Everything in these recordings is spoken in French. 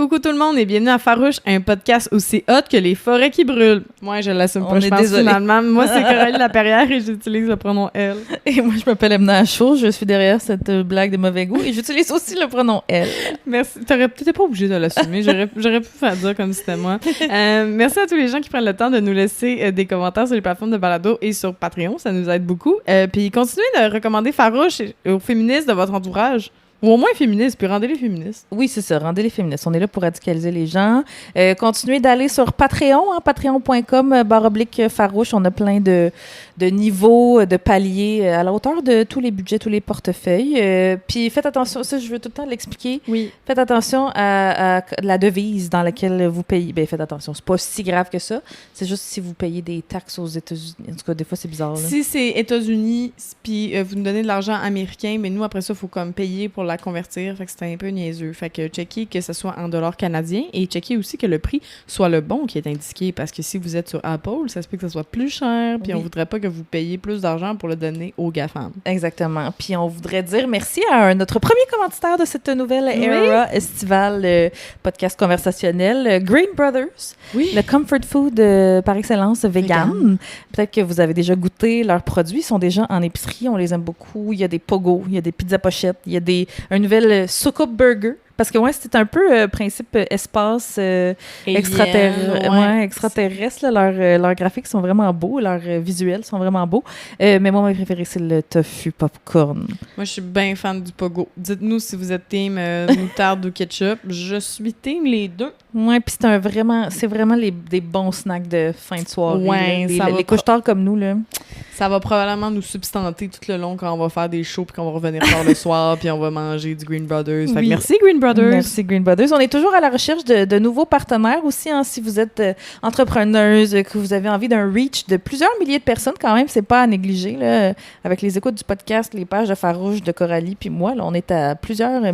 Coucou tout le monde et bienvenue à Farouche, un podcast aussi hot que les forêts qui brûlent. Moi, je l'assume pas, je pense finalement. Moi, c'est Coralie Laperrière et j'utilise le pronom « elle ». Et moi, je m'appelle Emna Achour, je suis derrière cette blague de mauvais goût et j'utilise aussi le pronom « elle ». Merci. T'étais pas obligée de l'assumer, j'aurais pu faire ça comme si c'était moi. Merci à tous les gens qui prennent le temps de nous laisser des commentaires sur les plateformes de balado et sur Patreon, ça nous aide beaucoup. Puis continuez de recommander Farouche aux féministes de votre entourage. Ou au moins féministes, puis rendez-les féministes. Oui, c'est ça, rendez-les féministes. On est là pour radicaliser les gens. Continuez d'aller sur Patreon, patreon.com/farouche. On a plein de niveaux, de paliers à la hauteur de tous les budgets, tous les portefeuilles. Puis faites attention, ça je veux tout le temps l'expliquer. Oui. Faites attention à la devise dans laquelle vous payez. Bien, faites attention, c'est pas si grave que ça. C'est juste si vous payez des taxes aux États-Unis. En tout cas, des fois, c'est bizarre. Là. Si c'est États-Unis, puis vous nous donnez de l'argent américain, mais nous, après ça, il faut comme payer pour la convertir, fait que c'est un peu niaiseux. Fait que checkez que ce soit en dollars canadiens et checkez aussi que le prix soit le bon qui est indiqué, parce que si vous êtes sur Apple, ça se peut que ça soit plus cher, puis on voudrait pas que vous payiez plus d'argent pour le donner aux GAFAM. Exactement. Puis on voudrait dire merci à notre premier commanditaire de cette nouvelle era estivale, podcast conversationnel, Green Brothers, le comfort food par excellence vegan. Peut-être que vous avez déjà goûté leurs produits, ils sont déjà en épicerie, on les aime beaucoup. Il y a des pogos, il y a des pizzas pochettes, il y a un nouvel soucoupe burger. Parce que c'est un peu principe espace extraterrestre. Leurs graphiques sont vraiment beaux, leurs visuels sont vraiment beaux. Mais moi, mon préféré, c'est le tofu popcorn. Moi, je suis bien fan du pogo. Dites-nous si vous êtes team moutarde ou ketchup. Je suis team les deux. Ouais, puis c'est vraiment des bons snacks de fin de soirée. Ouais, les couche-tard comme nous, là. Ça va probablement nous substanter tout le long quand on va faire des shows puis qu'on va revenir tard le soir puis on va manger du Green Brothers. Fait que merci Green Brothers. Merci Green Brothers. On est toujours à la recherche de nouveaux partenaires aussi. Si vous êtes entrepreneuse, que vous avez envie d'un reach de plusieurs milliers de personnes, quand même, c'est pas à négliger. Là, avec les écoutes du podcast, les pages de Farouche, de Coralie puis moi, là, on est à plusieurs des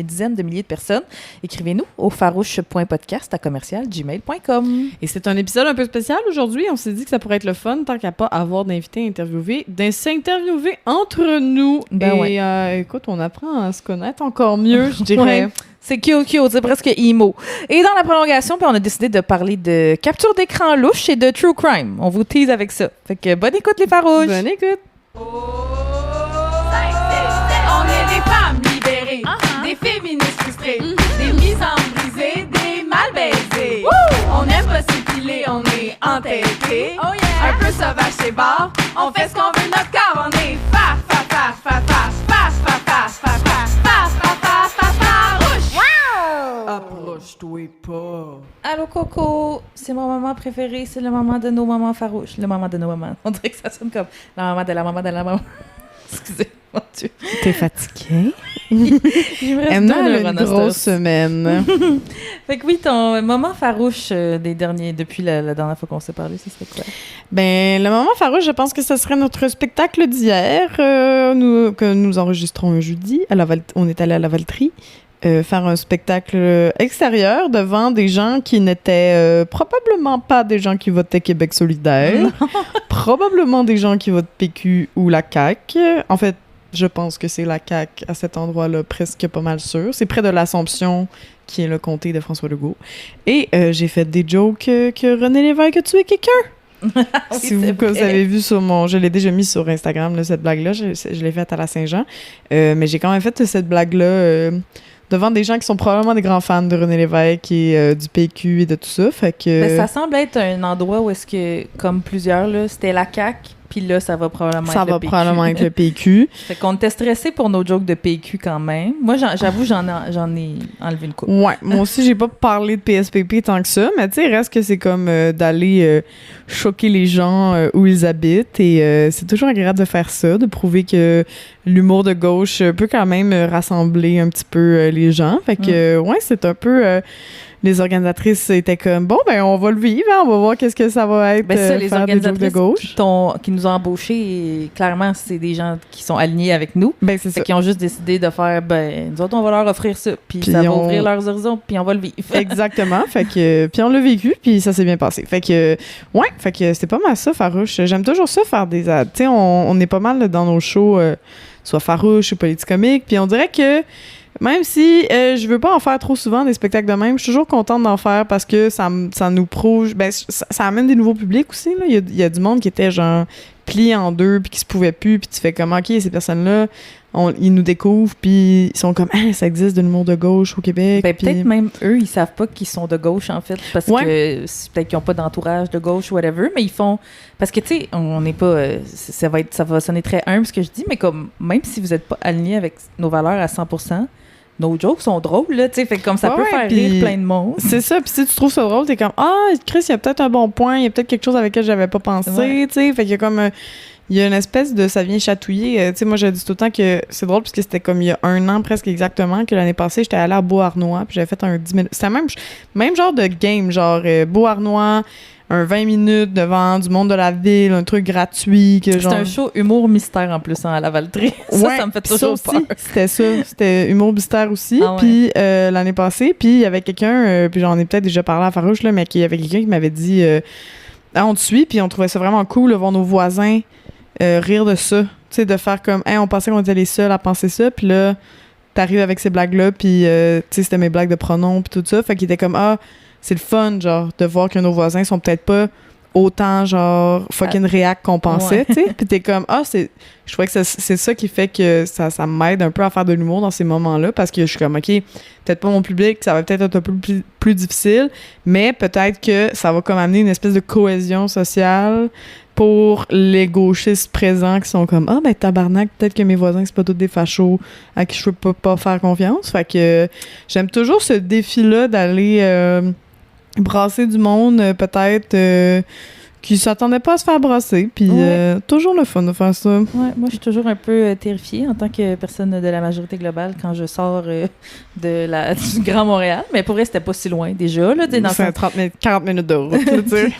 dizaines de milliers de personnes. Écrivez-nous au farouche.podcast@gmail.com. Et c'est un épisode un peu spécial aujourd'hui. On s'est dit que ça pourrait être le fun, tant qu'à pas avoir d'invités interviewés, de s'interviewer entre nous. Écoute, on apprend à se connaître encore mieux, je dirais. Ouais. C'est cute, c'est presque emo. Et dans la prolongation, on a décidé de parler de capture d'écran louche et de true crime. On vous tease avec ça. Fait que bonne écoute les farouches. Bonne écoute. On est des femmes libérées, des féministes frustrées, des mises en brisées, des mal baisées. On aime pas s'épiler, on est entêtés. Un peu sauvage c'est barre, on fait ce qu'on veut notre corps. On est Approche-toi pas. Allô Coco, c'est mon moment préféré, c'est le moment de nos mamans farouches. Le moment de nos mamans. On dirait que ça sonne comme la maman de la maman de la maman. Excusez, mon Dieu. T'es fatiguée? Emma a une grosse semaine. Fait que oui, ton moment farouche depuis la dernière fois qu'on s'est parlé, ce serait quoi? Ben, le moment farouche, je pense que ce serait notre spectacle d'hier que nous enregistrons un jeudi. On est allé à la Valtrie. Faire un spectacle extérieur devant des gens qui n'étaient probablement pas des gens qui votaient Québec solidaire, probablement des gens qui votent PQ ou la CAQ. En fait, je pense que c'est la CAQ à cet endroit-là, presque pas mal sûr. C'est près de l'Assomption, qui est le comté de François Legault. Et j'ai fait des jokes que René Lévesque a tué quelqu'un. Si vous avez vu je l'ai déjà mis sur Instagram, là, cette blague-là, je l'ai faite à la Saint-Jean. Mais j'ai quand même fait cette blague-là devant des gens qui sont probablement des grands fans de René Lévesque et du PQ et de tout ça. Fait que... ça semble être un endroit où est-ce que, comme plusieurs, là, c'était la CAQ, puis là, ça va probablement être le PQ. Fait qu'on était stressés pour nos jokes de PQ quand même. Moi, j'avoue, j'en ai enlevé une coupe. Ouais, moi aussi, j'ai pas parlé de PSPP tant que ça, mais tu sais, reste que c'est comme d'aller choquer les gens où ils habitent et c'est toujours agréable de faire ça, de prouver que l'humour de gauche peut quand même rassembler un petit peu les gens. Fait que, ouais, c'est un peu... les organisatrices étaient comme, bon, ben on va le vivre, hein, on va voir qu'est-ce que ça va être, les faire des jokes de gauche. Qui nous ont embauchés, clairement, c'est des gens qui sont alignés avec nous. Ben, c'est ça. Qui ont juste décidé de faire, nous autres, on va leur offrir ça, puis ça va ouvrir leurs horizons, puis on va le vivre. Exactement. Fait que, puis on l'a vécu, puis ça s'est bien passé. Fait que, ouais, c'est pas mal ça, Farouche. J'aime toujours ça, faire des... Tu sais, on est pas mal dans nos shows, soit Farouche ou Politicomique, puis on dirait que Même si je veux pas en faire trop souvent des spectacles de même, je suis toujours contente d'en faire parce que ça nous prouve... Ben, ça amène des nouveaux publics aussi. Là. Il y a du monde qui était genre plié en deux puis qui se pouvait plus, puis tu fais comme, OK, ces personnes-là, ils nous découvrent, puis ils sont comme, ça existe de l'humour de gauche au Québec. Ben, puis... peut-être même eux, ils savent pas qu'ils sont de gauche, en fait, parce que peut-être qu'ils ont pas d'entourage de gauche ou whatever, mais ils font... Parce que, tu sais, on n'est pas... ça va sonner très humble, ce que je dis, mais comme, même si vous êtes pas aligné avec nos valeurs à 100%, nos jokes sont drôles, là, tu sais, fait que comme ça peut faire rire plein de monde. C'est ça, puis si tu trouves ça drôle, t'es comme, Chris, il y a peut-être un bon point, il y a peut-être quelque chose avec lequel j'avais pas pensé, tu sais, fait qu'il y a comme... il y a une espèce de... Ça vient chatouiller. Tu sais, moi, je dis tout le temps que c'est drôle parce que c'était comme il y a 1 an presque exactement que l'année passée, j'étais allée à Beauharnois puis j'avais fait un 10 minutes. C'était même genre de game, genre Beauharnois, un 20 minutes devant du monde de la ville, un truc gratuit. C'est un show humour mystère en plus à la Valtrie. Ça me fait toujours peur. C'était ça. C'était humour mystère aussi. Puis l'année passée, puis il y avait quelqu'un, puis j'en ai peut-être déjà parlé à Farouche, là, mais il y avait quelqu'un qui m'avait dit on te suit, puis on trouvait ça vraiment cool de voir nos voisins rire de ça, tu sais, de faire comme on pensait qu'on était les seuls à penser ça, puis là t'arrives avec ces blagues-là, puis tu sais, c'était mes blagues de pronoms puis tout ça, fait qu'il était comme c'est le fun, genre, de voir que nos voisins sont peut-être pas autant, genre, fucking réac qu'on pensait, tu sais, puis t'es comme je trouvais que c'est ça qui fait que ça m'aide un peu à faire de l'humour dans ces moments-là, parce que je suis comme, OK, peut-être pas mon public, ça va peut-être être un peu plus difficile, mais peut-être que ça va comme amener une espèce de cohésion sociale pour les gauchistes présents qui sont comme ben tabarnak, peut-être que mes voisins c'est pas tous des fachos à qui je peux pas faire confiance. Fait que j'aime toujours ce défi-là d'aller brasser du monde peut-être qui s'attendait pas à se faire brasser, puis toujours le fun de faire ça. Ouais, moi je suis toujours un peu terrifiée en tant que personne de la majorité globale quand je sors du Grand Montréal, mais pour vrai c'était pas si loin déjà là, dans c'est 40 minutes de route, tu sais.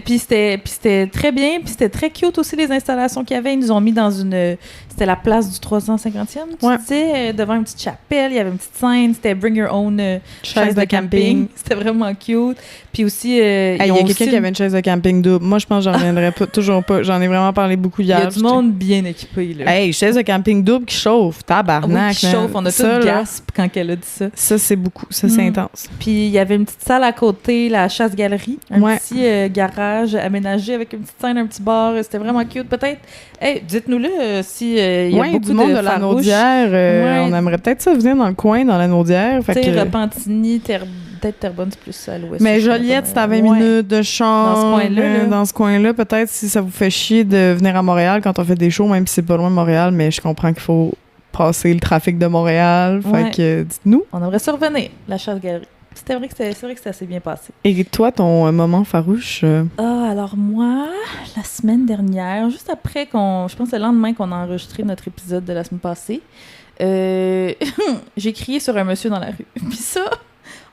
Puis c'était très bien, puis c'était très cute aussi les installations qu'il y avait. Ils nous ont mis dans c'était la place du 350e, tu sais, devant une petite chapelle, il y avait une petite scène, c'était bring your own chaise de camping. C'était vraiment cute. Puis aussi il y a quelqu'un qui avait une chaise de camping double. Moi je pense que j'en reviendrai toujours pas. J'en ai vraiment parlé beaucoup hier. Il y a du monde bien équipé là. Hey, chaise de camping double qui chauffe, tabarnak. Qui chauffe, on a tout gasp quand elle a dit ça. Ça c'est beaucoup, ça c'est intense. Puis il y avait une petite salle à côté, la chasse-galerie, un petit garage aménagé avec une petite scène, un petit bar, c'était vraiment cute. Peut-être, dites-nous-le si il y a beaucoup du monde de la Naudière, on aimerait peut-être ça venir dans le coin, dans la Naudière. Tu sais, Repentigny, peut-être Terrebonne, c'est plus à l'ouest. Mais Joliette, c'est à 20 minutes de char. Dans ce coin-là, peut-être si ça vous fait chier de venir à Montréal quand on fait des shows, même si c'est pas loin de Montréal, mais je comprends qu'il faut passer le trafic de Montréal. Fait que dites-nous. On aimerait survenir, la chasse-galerie. C'est vrai que ça s'est bien passé. Et toi, ton moment farouche? Alors moi, la semaine dernière, juste après je pense le lendemain qu'on a enregistré notre épisode de la semaine passée, j'ai crié sur un monsieur dans la rue. Puis ça,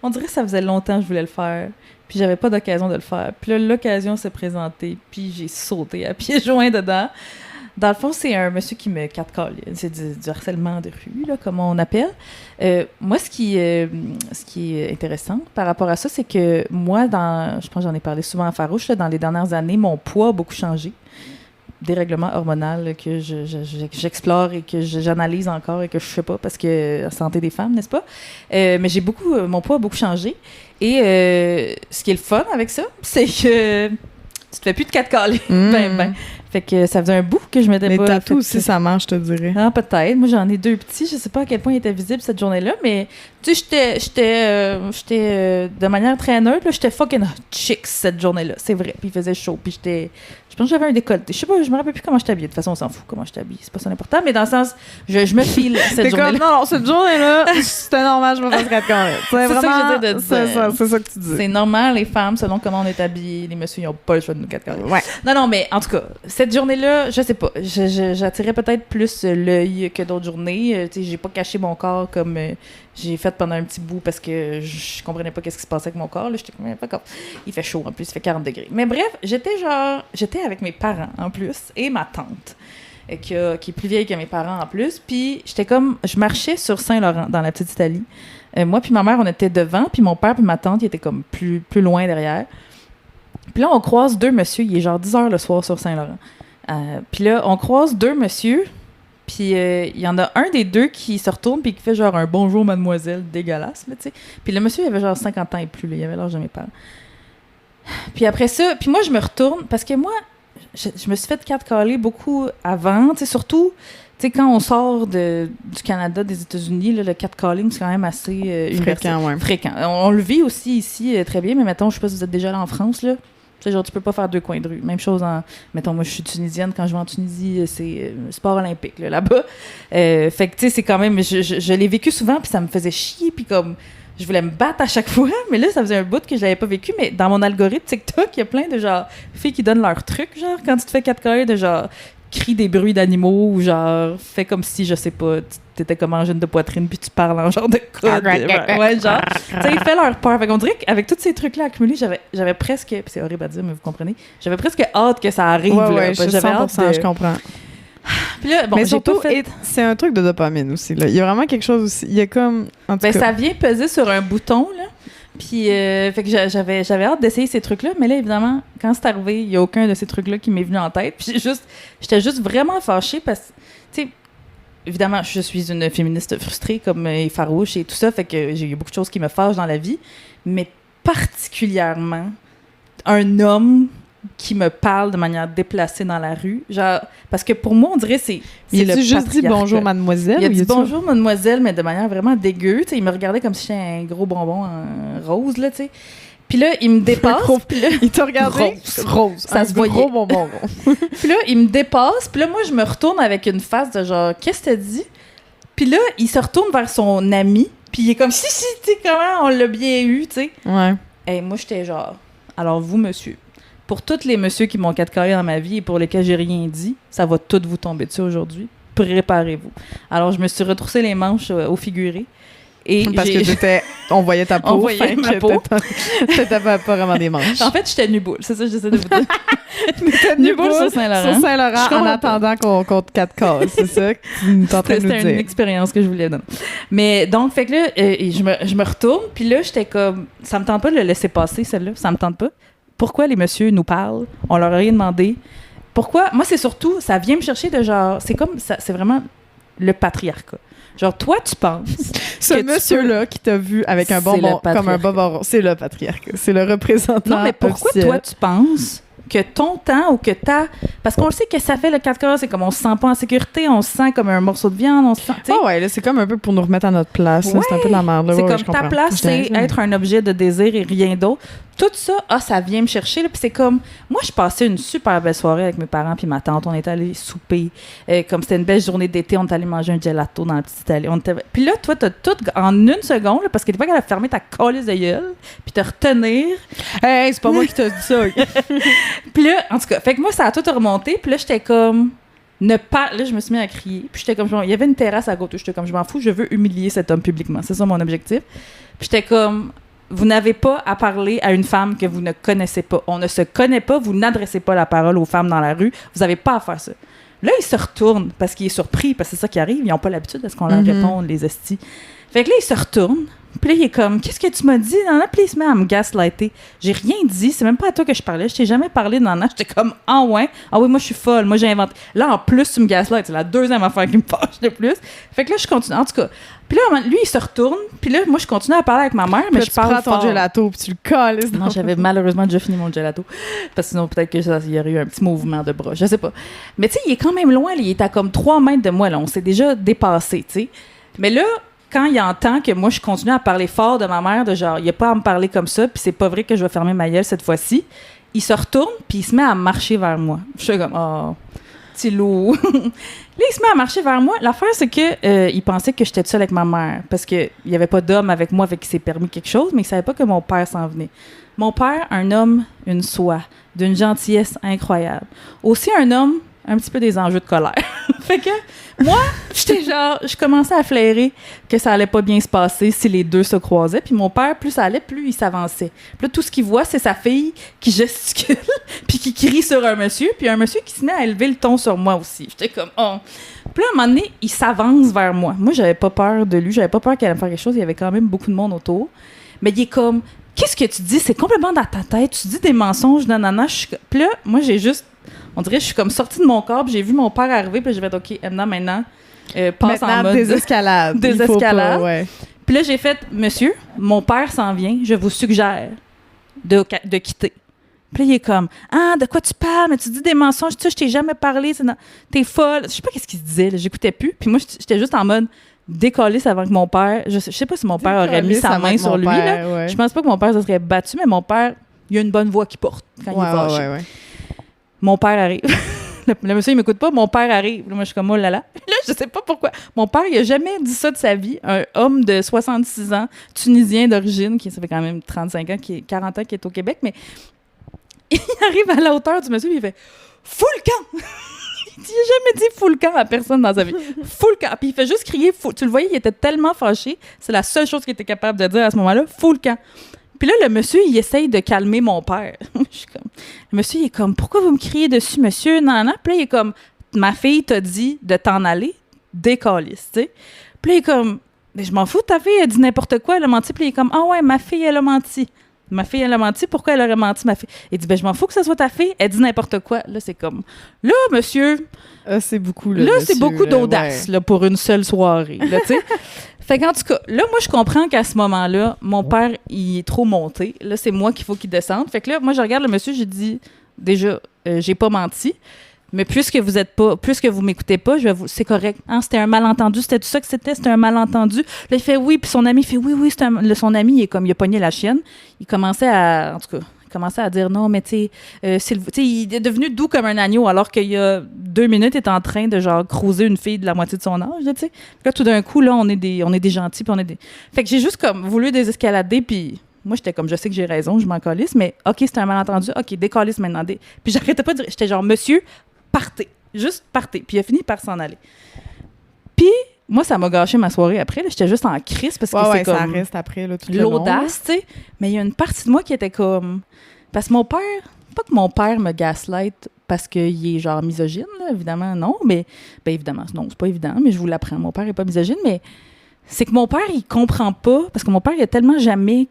on dirait que ça faisait longtemps que je voulais le faire. Puis j'avais pas d'occasion de le faire. Puis là, l'occasion s'est présentée. Puis j'ai sauté à pieds joints dedans. Dans le fond, c'est un monsieur qui me catcale. C'est du harcèlement de rue, là, comme on appelle. Moi, ce qui est intéressant par rapport à ça, c'est que moi, je pense que j'en ai parlé souvent à Farouche, là, dans les dernières années, mon poids a beaucoup changé. Dérèglement hormonal que j'explore et que j'analyse encore et que je sais pas parce que la santé des femmes, n'est-ce pas? Mais mon poids a beaucoup changé. Et ce qui est le fun avec ça, c'est que tu te fais plus de catcaler. Fait que ça faisait un bout que je m'étais pas... Les tatous aussi, ça marche, je te dirais. Ah, peut-être. Moi, j'en ai 2 petits. Je sais pas à quel point ils étaient visibles cette journée-là, mais tu sais, j'étais de manière très neutre, là, j'étais fucking chic cette journée-là. C'est vrai. Puis il faisait chaud. Puis je pense que j'avais un décolleté. Je sais pas, je me rappelle plus comment j'étais habillée. De toute façon, on s'en fout comment j'étais habillée. C'est pas ça l'important, mais dans le sens, je me file cette journée-là. Non, cette journée-là, c'était normal, je me fasse catcaler. C'est vraiment... ça que je veux dire. C'est ça que tu dis. C'est normal, les femmes, selon comment on est habillées, les messieurs, ils ont pas le choix de nous catcaler. Ouais. Non, mais en tout cas, cette journée-là, je sais pas. J'attirais peut-être plus l'œil que d'autres journées. Tu sais, j'ai pas caché mon corps comme j'ai fait pendant un petit bout parce que je comprenais pas qu'est-ce qui se passait avec mon corps. J'étais comme, pas comme... Il fait chaud en plus, il fait 40 degrés. Mais bref, j'étais avec mes parents en plus et ma tante qui est plus vieille que mes parents en plus. Puis je marchais sur Saint-Laurent dans la petite Italie. Moi puis ma mère, on était devant, puis mon père puis ma tante, ils étaient comme plus loin derrière. Puis là, on croise 2 messieurs, il est genre 10 heures le soir sur Saint-Laurent. Puis là, on croise 2 messieurs Puis il y en a un des deux qui se retourne puis qui fait genre un bonjour mademoiselle dégueulasse, là, tu sais. Puis le monsieur, il avait genre 50 ans et plus, là, il avait l'âge de mes parents. Puis après ça, puis moi, je me retourne parce que moi, je me suis fait catcaller beaucoup avant, tu sais, surtout, tu sais, quand on sort du Canada, des États-Unis, là, le catcalling, c'est quand même assez fréquent. On le vit aussi ici très bien, mais mettons, je sais pas si vous êtes déjà allé en France, là. Tu sais, genre, tu peux pas faire 2 coins de rue. Même chose mettons, moi, je suis tunisienne. Quand je vais en Tunisie, c'est sport olympique, là-bas. Fait que, tu sais, c'est quand même... Je l'ai vécu souvent, puis ça me faisait chier, puis comme... Je voulais me battre à chaque fois, mais là, ça faisait un bout que je l'avais pas vécu. Mais dans mon algorithme TikTok, il y a plein de, genre, filles qui donnent leurs trucs, genre, quand tu te fais 4 carrés de, genre, crie des bruits d'animaux ou, genre, fais comme si, je sais pas, t'étais comme en jeune de poitrine puis tu parles en genre de code. Ouais, genre, tu sais, il fait leur peur. Fait qu'on dirait qu'avec tous ces trucs-là accumulés, j'avais presque, puis c'est horrible à dire, mais vous comprenez, j'avais presque hâte que ça arrive. Ouais, j'avais 100%, hâte je comprends. Puis là, bon, mais j'ai surtout, pas fait... c'est un truc de dopamine aussi, là. Il y a vraiment quelque chose aussi. Il y a comme... En tout cas... ça vient peser sur un bouton, là. Puis, fait que j'avais hâte d'essayer ces trucs-là, mais là, évidemment, quand c'est arrivé, il n'y a aucun de ces trucs-là qui m'est venu en tête. Puis j'étais juste vraiment fâchée parce que, tu sais, évidemment, je suis une féministe frustrée comme farouche et tout ça, fait que j'ai eu beaucoup de choses qui me fâchent dans la vie, mais particulièrement un homme qui me parle de manière déplacée dans la rue, genre, parce que pour moi, on dirait c'est il a juste dit bonjour mademoiselle? Il a dit bonjour mademoiselle, mais de manière vraiment dégueu, tu sais, il me regardait comme si j'étais un gros bonbon en rose, là, tu sais. Puis là, il me dépasse. Puis là, il t'a regardé rose. Ça se voyait. Gros bonbon. Puis là, il me dépasse. Puis là, moi, je me retourne avec une face de genre, qu'est-ce que t'as dit? Puis là, il se retourne vers son ami. Puis il est comme, si, tu sais, comment on l'a bien eu, tu sais. Ouais. Et moi, j'étais genre, alors vous, monsieur, pour tous les messieurs qui m'ont catcallé dans ma vie et pour lesquels j'ai rien dit, ça va tout vous tomber dessus aujourd'hui. Préparez-vous. Alors, je me suis retroussé les manches au figuré. Et parce que on voyait ta peau. On voyait ma peau. T'avais pas vraiment des manches. En fait, j'étais nu-boule. C'est ça que j'essaie de vous dire. Nu-boule sur Saint-Laurent. Sur Saint-Laurent, en attendant qu'on te catcalle. C'est ça que tu es en train de nous dire. C'était une expérience que je voulais donner. Mais donc, fait que là, je me retourne. Puis là, j'étais comme... Ça me tente pas de le laisser passer, celle-là. Ça me tente pas. Pourquoi les messieurs nous parlent? On leur a rien demandé. Pourquoi? Moi, c'est surtout... Ça vient me chercher de genre... C'est comme... C'est vraiment le patriarcat. Genre, toi, tu penses... Ce monsieur-là qui t'a vu avec un bonbon, comme un bonbon, c'est le patriarcat. C'est le représentant. Non, mais pourquoi officiel. Toi, tu penses que ton temps ou que ta... Parce qu'on le sait que ça fait le 4 heures, c'est comme on se sent pas en sécurité, on se sent comme un morceau de viande, on se sent... Ah ouais, là, c'est comme un peu pour nous remettre à notre place. Ouais. C'est un peu de la merde. Là. C'est ouais, comme ta place, c'est être un objet de désir et rien d'autre. Tout ça, ça vient me chercher. Là, puis c'est comme... Moi, je passais une super belle soirée avec mes parents puis ma tante. On est allés souper. Comme c'était une belle journée d'été, on est allé manger un gelato dans la petite Italie. Puis là, toi, t'as tout en une seconde, là, parce que t'es pas capable de fermer ta calisse de gueule puis te retenir. Hey, c'est pas moi qui t'ai dit ça. Puis là, en tout cas, fait que moi, ça a tout remonté. Puis là, j'étais comme... Là, je me suis mis à crier. Puis j'étais comme... Il y avait une terrasse à côté. J'étais comme, je m'en fous, je veux humilier cet homme publiquement. C'est ça mon objectif. Puis j'étais comme... Vous n'avez pas à parler à une femme que vous ne connaissez pas. On ne se connaît pas. Vous n'adressez pas la parole aux femmes dans la rue. Vous n'avez pas à faire ça. Là, il se retourne parce qu'il est surpris, parce que c'est ça qui arrive. Ils n'ont pas l'habitude de ce qu'on leur réponde, les estis. Fait que là, il se retourne. Puis là, il est comme, qu'est-ce que tu m'as dit? Puis il se met à me gaslighter. J'ai rien dit. C'est même pas à toi que je parlais. Je t'ai jamais parlé dans J'étais comme, ah ouais? Ah oui, moi, je suis folle. Moi, j'ai inventé. Là, en plus, tu me gaslightes. C'est la deuxième affaire qui me fâche de plus. Fait que là, je continue. En tout cas. Puis là, lui, il se retourne. Puis là, moi, je continue à parler avec ma mère, mais je parle fort. Tu prends ton gelato puis tu le colles. Non, j'avais malheureusement déjà fini mon gelato. Parce que sinon, peut-être qu'il y aurait eu un petit mouvement de bras. Je sais pas. Mais tu sais, il est quand même loin. Il est à comme 3 mètres de moi. Là. On s'est déjà dépassé, tu sais. Mais là, quand il entend que moi, je continue à parler fort de ma mère, de genre, il n'y a pas à me parler comme ça, puis c'est pas vrai que je vais fermer ma gueule cette fois-ci, il se retourne, puis il se met à marcher vers moi. Je suis comme, oh, petit loup. Là, il se met à marcher vers moi. L'affaire, c'est que il pensait que j'étais seule avec ma mère, parce qu'il n'y avait pas d'homme avec moi avec qui s'est permis quelque chose, mais il savait pas que mon père s'en venait. Mon père, un homme, une soie, d'une gentillesse incroyable. Aussi un homme, un petit peu des enjeux de colère. Fait que moi, j'étais genre, je commençais à flairer que ça allait pas bien se passer si les deux se croisaient. Puis mon père, plus ça allait, plus il s'avançait. Puis là, tout ce qu'il voit, c'est sa fille qui gesticule, puis qui crie sur un monsieur, puis un monsieur qui se met à élever le ton sur moi aussi. J'étais comme, oh. Puis là, à un moment donné, il s'avance vers moi. Moi, j'avais pas peur de lui, j'avais pas peur qu'elle allait me faire quelque chose. Il y avait quand même beaucoup de monde autour. Mais il est comme, qu'est-ce que tu dis? C'est complètement dans ta tête. Tu dis des mensonges, nanana. Puis là, moi, j'ai juste on dirait que je suis comme sortie de mon corps, puis j'ai vu mon père arriver, puis j'ai fait « OK, maintenant, passe en mode... » désescalade. Désescalade. Ouais. Puis là, j'ai fait « Monsieur, mon père s'en vient, je vous suggère de quitter. » Puis là, il est comme « Ah, de quoi tu parles? Mais tu dis des mensonges, je t'ai jamais parlé, t'es folle. » Je sais pas qu'est-ce qu'il se disait, là, j'écoutais plus. Puis moi, j'étais juste en mode décalisse avant que mon père... Je sais pas si mon père aurait mis sa main sur lui. Là. Ouais. Je pense pas que mon père se serait battu, mais mon père, il a une bonne voix qu'il porte quand il est fâché. Ouais. Mon père arrive. Le monsieur, il m'écoute pas. Mon père arrive. Là, moi, je suis comme, oh là là. Là, je sais pas pourquoi. Mon père, il a jamais dit ça de sa vie. Un homme de 66 ans, tunisien d'origine, ça fait quand même 35 ans, 40 ans, qui est au Québec, mais il arrive à la hauteur du monsieur et il fait « Fous le camp! » Il n'a jamais dit « Fous le camp » à personne dans sa vie. « Fous le camp! » Puis il fait juste crier « Fous ». Tu le voyais, il était tellement fâché. C'est la seule chose qu'il était capable de dire à ce moment-là. « Fous le camp ». Puis là, le monsieur, il essaye de calmer mon père. Je suis comme... Le monsieur, il est comme « Pourquoi vous me criez dessus, monsieur? » Non. Puis là, il est comme « Ma fille t'a dit de t'en aller. Décalisse, tu sais. » Puis là, il est comme « Mais je m'en fous, ta fille, elle dit n'importe quoi, elle a menti. » Puis là, il est comme « Ah ouais, ma fille, elle a menti. » Ma fille, elle a menti. Pourquoi elle aurait menti, ma fille? Il dit, ben, je m'en fous que ce soit ta fille. Elle dit n'importe quoi. Là, c'est comme, là, monsieur. C'est beaucoup, là, c'est beaucoup d'audace, là, pour une seule soirée, là, tu sais. Fait qu'en tout cas, là, moi, je comprends qu'à ce moment-là, mon père, il est trop monté. Là, c'est moi qu'il faut qu'il descende. Fait que là, moi, je regarde le monsieur, j'ai dit, déjà, j'ai pas menti. Mais puisque vous m'écoutez pas, c'est correct. Hein, c'était un malentendu. C'était tout ça que c'était un malentendu. Là, il fait oui, puis son ami fait oui, son ami, il a pogné la chienne. Il commençait à dire non, mais tu sais, il est devenu doux comme un agneau, alors qu'il y a 2 minutes, il est en train de genre cruiser une fille de la moitié de son âge, tu sais. Là, tout d'un coup, là, on est des gentils, puis Fait que j'ai juste comme voulu désescalader, puis moi, j'étais comme, je sais que j'ai raison, je m'en calisse, mais OK, c'était un malentendu, OK, décalisse maintenant. Puis j'arrêtais pas de dire, j'étais genre, monsieur, partez, juste partez. Puis il a fini par s'en aller. Puis moi, ça m'a gâché ma soirée après. Là, j'étais juste en crise parce que c'est comme... ça reste après, là, tout le l'audace, tu sais. Mais il y a une partie de moi qui était comme... Parce que mon père... Pas que mon père me gaslight parce qu'il est genre misogyne, là, évidemment, non. Mais... Ben évidemment, non, c'est pas évident, mais je vous l'apprends. Mon père est pas misogyne, mais c'est que mon père, il comprend pas... Parce que mon père, il a tellement jamais...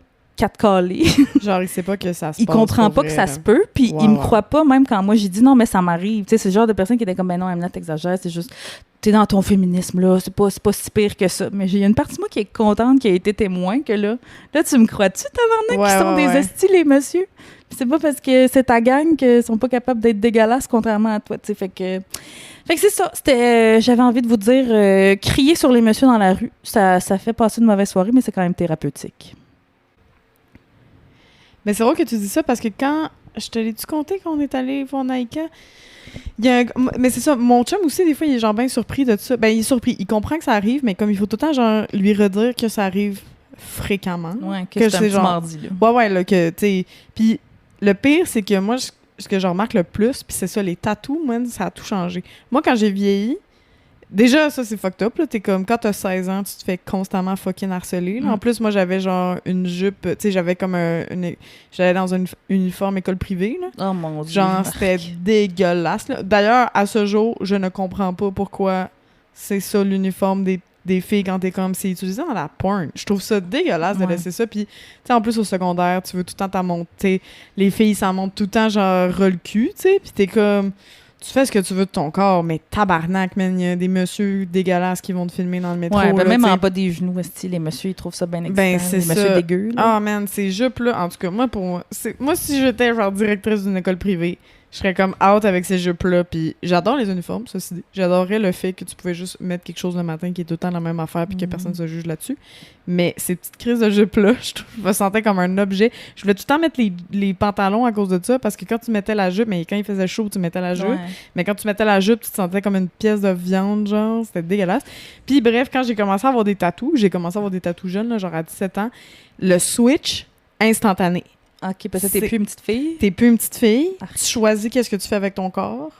calé. Genre, il sait pas que ça se passe. Il comprend pas que ça se peut, puis il me croit pas, même quand moi j'ai dit non, mais ça m'arrive. Tu sais, c'est le genre de personne qui était comme, ben non, Emna, t'exagères, c'est juste, t'es dans ton féminisme, là, c'est pas si pire que ça. Mais il y a une partie de moi qui est contente, qui a été témoin que là, tu me crois-tu, tabarnak, qui sont des estis, les messieurs? Puis c'est pas parce que c'est ta gang qu'ils sont pas capables d'être dégueulasses, contrairement à toi, tu sais, fait que c'est ça, j'avais envie de vous dire, crier sur les messieurs dans la rue, ça fait passer une mauvaise soirée, mais c'est quand même thérapeutique. Mais c'est drôle que tu dis ça parce que quand... Je te l'ai-tu compté qu'on est allé voir Naïka? Mais c'est ça, mon chum aussi, des fois, il est genre bien surpris de ça. Ben, il est surpris. Il comprend que ça arrive, mais comme il faut tout le temps, genre, lui redire que ça arrive fréquemment. Ouais, que c'est un petit mardi, là. Ouais, là, que, tu sais... Puis le pire, c'est que moi, ce que je remarque le plus, puis c'est ça, les tatous, moi, ça a tout changé. Moi, quand j'ai vieilli, déjà, ça, c'est fucked up, là. T'es comme, quand t'as 16 ans, tu te fais constamment fucking harceler, là. En plus, moi, j'avais genre une jupe, tu sais, j'avais comme j'allais dans un uniforme école privée, là. Oh mon Dieu. Genre, c'était dégueulasse, là. D'ailleurs, à ce jour, je ne comprends pas pourquoi c'est ça l'uniforme des filles quand t'es comme, c'est utilisé dans la porn. Je trouve ça dégueulasse de laisser ça. Puis, tu sais, en plus, au secondaire, tu veux tout le temps t'en monter. Les filles s'en montent tout le temps, genre, le cul, tu sais. Puis t'es comme... Tu fais ce que tu veux de ton corps, mais tabarnak, man, il y a des messieurs dégueulasses qui vont te filmer dans le métro. Ouais, ben là, même t'sais. en bas des genoux, les messieurs, ils trouvent ça bien excitant. Ben, c'est les messieurs dégueux. Ah, man, ces jupes-là, en tout cas, moi, si j'étais genre directrice d'une école privée, je serais comme out avec ces jupes-là, puis j'adore les uniformes, ceci dit. J'adorerais le fait que tu pouvais juste mettre quelque chose le matin qui est tout le temps la même affaire, puis que personne ne se juge là-dessus. Mais ces petites crises de jupes-là, je me sentais comme un objet. Je voulais tout le temps mettre les pantalons à cause de ça, parce que quand tu mettais la jupe, mais quand il faisait chaud, tu mettais la jupe. Ouais. Mais quand tu mettais la jupe, tu te sentais comme une pièce de viande, genre, c'était dégueulasse. Puis bref, quand j'ai commencé à avoir des tatous, jeunes, là, genre à 17 ans, le switch instantané. OK, parce que t'es plus une petite fille. T'es plus une petite fille. Tu choisis qu'est-ce que tu fais avec ton corps.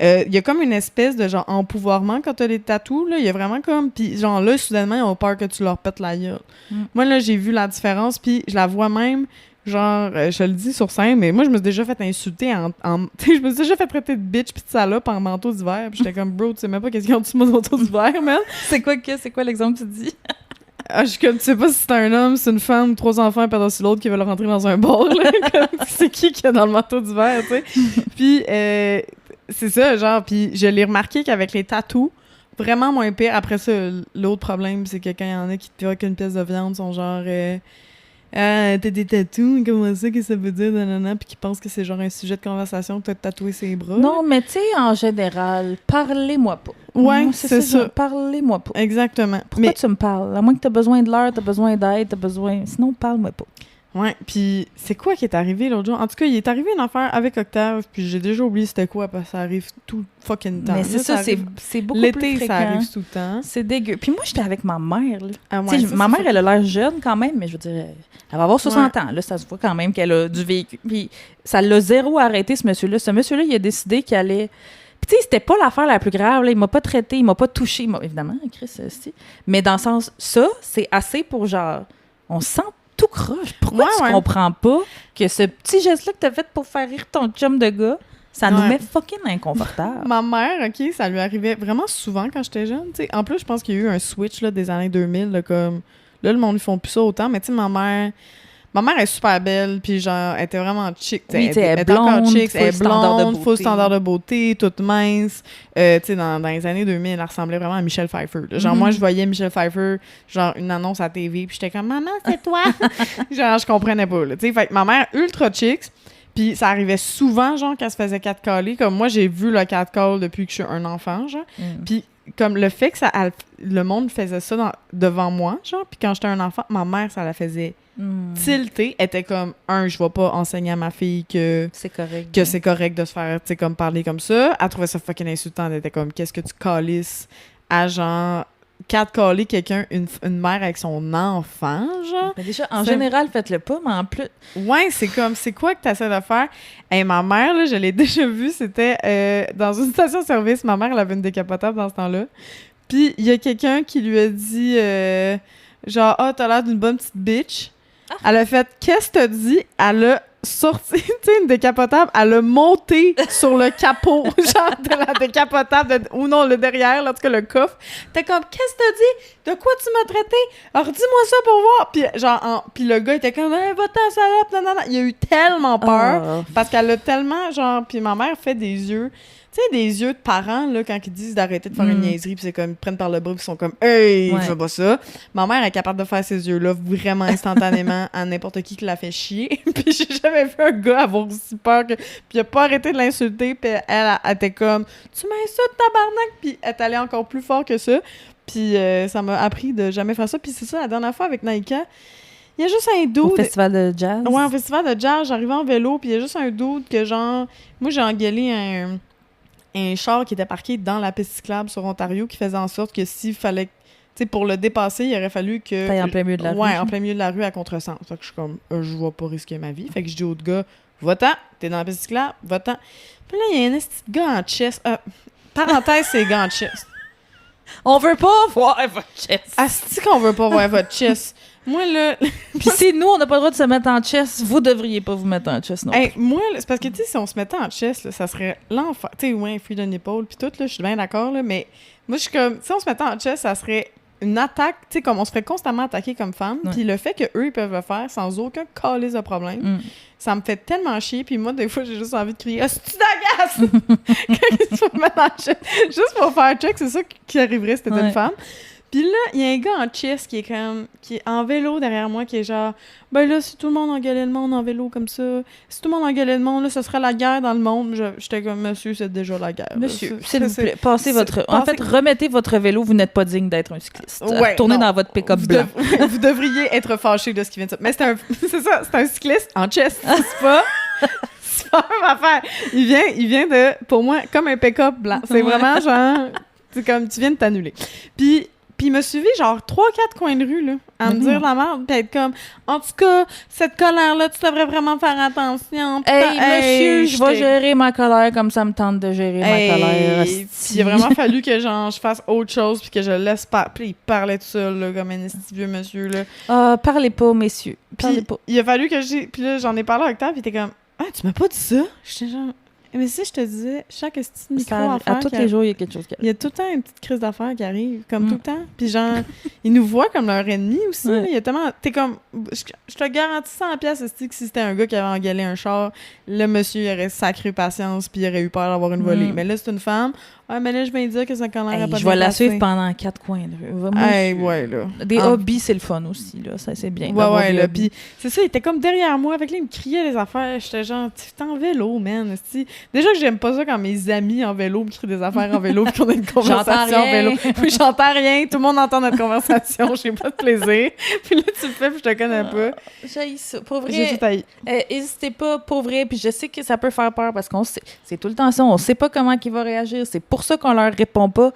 Il y a comme une espèce de genre empouvoirment quand t'as les tatous, là. Il y a vraiment comme... Puis genre là, soudainement, ils ont peur que tu leur pètes la gueule. Moi, là, j'ai vu la différence, puis je la vois même... Genre, je le dis sur scène, mais moi, je me suis déjà fait insulter je me suis déjà fait traiter de bitch pis de salope en manteau d'hiver. Pis j'étais comme, bro, tu sais même pas qu'est-ce qu'il y a en dessous de mon manteau d'hiver, man. C'est quoi l'exemple que tu dis? Je suis comme, tu sais pas si c'est un homme, c'est une femme, 3 enfants, par-dessus l'autre qui veulent rentrer dans un bar, là. Comme, c'est qui est dans le manteau d'hiver, tu sais. Puis, c'est ça, genre, puis je l'ai remarqué qu'avec les tatous, vraiment moins pire. Après ça, l'autre problème, c'est que quand il y en a qui te piquent une pièce de viande, sont genre... t'as des tatous, comment ça, que ça veut dire, nanana, puis qui pensent que c'est genre un sujet de conversation que t'as tatoué ses bras. Non, mais tu sais, en général, parlez-moi pas. Ouais, c'est ça. Genre, parlez-moi pas. Exactement. Pourquoi tu me parles? À moins que t'as besoin de l'heure, t'as besoin d'aide, t'as besoin... Sinon, parle-moi pas. Ouais, puis c'est quoi qui est arrivé l'autre jour? En tout cas, il est arrivé une affaire avec Octave, puis j'ai déjà oublié c'était quoi, parce que ça arrive tout le fucking temps. Mais c'est ça, c'est beaucoup plus fréquent. L'été, ça arrive tout le temps. C'est dégueu. Puis moi, j'étais avec ma mère, là. Ah ouais, ça, ma mère, elle a l'air jeune quand même, mais je veux dire, elle va avoir 60 ans. Là, ça se voit quand même qu'elle a du vécu. Puis ça l'a zéro arrêté, ce monsieur-là. Ce monsieur-là, il a décidé qu'il allait... Puis tu sais, c'était pas l'affaire la plus grave, là. Il m'a pas traité, il m'a pas touché. Évidemment, Chris, si. Mais dans le sens, ça, c'est assez pour genre... On se sent tout croche. Pourquoi tu comprends pas que ce petit geste-là que t'as fait pour faire rire ton chum de gars, ça nous met fucking inconfortable. Ma mère, OK, ça lui arrivait vraiment souvent quand j'étais jeune. T'sais. En plus, je pense qu'il y a eu un switch là, des années 2000. Là, comme, là, le monde ne font plus ça autant. Mais tu sais, ma mère est super belle. Puis genre, elle était vraiment chic. Oui, elle est blonde, elle est blonde, full standard de beauté, toute mince. Tu sais, dans les années 2000, elle ressemblait vraiment à Michelle Pfeiffer. Là. Genre, moi, je voyais Michelle Pfeiffer, genre, une annonce à la TV. Puis j'étais comme, maman, c'est toi. Genre, je comprenais pas. Tu sais, fait que ma mère, ultra chic. Puis ça arrivait souvent, genre, qu'elle se faisait catcaller. Comme moi, j'ai vu le catcall depuis que je suis un enfant, genre. Puis comme le fait que le monde faisait ça devant moi, genre, puis quand j'étais un enfant, ma mère, ça la faisait tilter. Elle était comme, je vais pas enseigner à ma fille que c'est correct. Que c'est correct de se faire, tu sais, comme parler comme ça. Elle trouvait ça fucking insultant. Elle était comme, qu'est-ce que tu calisses à genre... catcaller quelqu'un, une mère avec son enfant, genre. Mais déjà, en général, faites-le pas, mais en plus... Ouais, c'est comme, c'est quoi que tu essaies de faire? Hey, ma mère, là, je l'ai déjà vue, c'était dans une station-service. Ma mère, elle avait une décapotable dans ce temps-là. Puis, il y a quelqu'un qui lui a dit, genre, t'as l'air d'une bonne petite bitch. Ah. Elle a fait, qu'est-ce que t'as dit? Elle a sorti, tu sais, une décapotable, elle a monté sur le capot, genre, de la décapotable, ou non, le derrière, là, en tout cas, le coffre. T'es comme, qu'est-ce que t'as dit? De quoi tu m'as traité? Alors, dis-moi ça pour voir. Puis, genre, puis le gars était comme, hey, va-t'en, salope, non. Il a eu tellement peur, parce qu'elle a tellement, genre, puis ma mère fait des yeux, tu sais, des yeux de parents, là, quand ils disent d'arrêter de faire une niaiserie, puis c'est comme, ils prennent par le bras, puis ils sont comme, hey, fais pas ça. Ma mère est capable de faire ces yeux-là vraiment instantanément à n'importe qui la fait chier. Puis j'ai jamais vu un gars avoir aussi peur que. Puis il a pas arrêté de l'insulter, puis elle était comme, tu m'insultes, tabarnak, puis elle est allée encore plus fort que ça. Puis ça m'a appris de jamais faire ça. Puis c'est ça, la dernière fois avec Naïka, il y a juste un dude... Au festival de jazz? Ouais, au festival de jazz, j'arrivais en vélo, puis il y a juste un dude que genre... Moi, j'ai engueulé un char qui était parqué dans la piste cyclable sur Ontario qui faisait en sorte que s'il fallait... Tu sais, pour le dépasser, il aurait fallu que... T'ailles en plein milieu de la rue. Ouais, en plein milieu de la rue à contresens. Fait que je suis comme, je vais pas risquer ma vie. Fait que je dis au gars, va-t'en, t'es dans la piste cyclable, va-t'en. Puis là, il y a un petit gars en chest. Parenthèse, c'est gars en chest. On veut pas voir votre chest. Asti qu'on veut pas voir votre chest. Moi, là... Puis si nous, on n'a pas le droit de se mettre en chest, vous devriez pas vous mettre en chest, non? Hey, moi, c'est parce que, tu sais, si on se mettait en chest, là, ça serait l'enfer. Tu sais, ouais, free the nipple, puis tout, là, je suis bien d'accord, là, mais moi, je suis comme... Si on se mettait en chest, ça serait une attaque, tu sais, comme on se ferait constamment attaquer comme femme, puis le fait qu'eux, ils peuvent le faire sans aucun calice de problème, ça me fait tellement chier, puis moi, des fois, j'ai juste envie de crier « Ah, c'est-tu d'agace? » Quand ils se mettent en chest. Juste pour faire check, c'est ça qui arriverait si t'étais une femme. Puis là, il y a un gars en chess qui est en vélo derrière moi, qui est genre, ben là, si tout le monde engueulait le monde en vélo comme ça, si tout le monde engueulait le monde, là, ce serait la guerre dans le monde. J'étais comme, monsieur, c'est déjà la guerre. Monsieur, s'il vous plaît, remettez votre vélo, vous n'êtes pas digne d'être un cycliste. Retournez dans votre pick-up blanc. Vous devriez être fâché de ce qui vient de ça. Mais c'est un cycliste en chess, c'est pas... C'est pas une affaire. Il vient de, pour moi, comme un pick-up blanc. C'est vraiment genre, c'est comme, tu viens de t'annuler. Puis il m'a suivi genre 3-4 coins de rue, là, à me dire la merde, puis être comme, en tout cas, cette colère-là, tu devrais vraiment faire attention. Monsieur, je vais gérer ma colère comme ça me tente de gérer ma colère. Puis il a vraiment fallu que genre, je fasse autre chose, puis que je laisse pas. Puis il parlait tout seul, là, comme un vieux monsieur, là. Parlez pas, messieurs. Parlez pas. Il a fallu que puis là, j'en ai parlé avec toi, puis t'es comme, ah, tu m'as pas dit ça? J'étais genre, mais si je te disais, chaque petite micro À tous les jours, il y a quelque chose qui il y a tout le temps une petite crise d'affaires qui arrive, comme tout le temps. Puis genre, ils nous voient comme leur ennemi aussi. Ouais. Là. Il y a tellement... T'es comme... Je te garantis 100$ que si c'était un gars qui avait engueulé un char, le monsieur il aurait sacré patience puis il aurait eu peur d'avoir une volée. Mais là, c'est une femme. Ah, mais là, je viens de dire que ça quand même pas je vais la suivre pendant 4 coins de rue. Moi, ouais, là. Des hobbies, c'est le fun aussi, là. Ça, c'est bien. Ouais, là. Puis c'est ça, il était comme derrière moi. Avec lui, il me criait les affaires. J'étais genre, t'es en vélo, man. Déjà que j'aime pas ça quand mes amis en vélo me crient des affaires en vélo puis qu'on a une conversation en vélo. Puis j'entends rien. Tout le monde entend notre conversation. J'ai pas de plaisir. Puis là, tu le fais puis je te connais pas. J'ai ça. Pour vrai, j'ai tout haï. N'hésitez pas, pour vrai. Puis je sais que ça peut faire peur parce qu'on sait, c'est tout le temps ça. On sait pas comment il va réagir. C'est pour ça qu'on leur répond pas.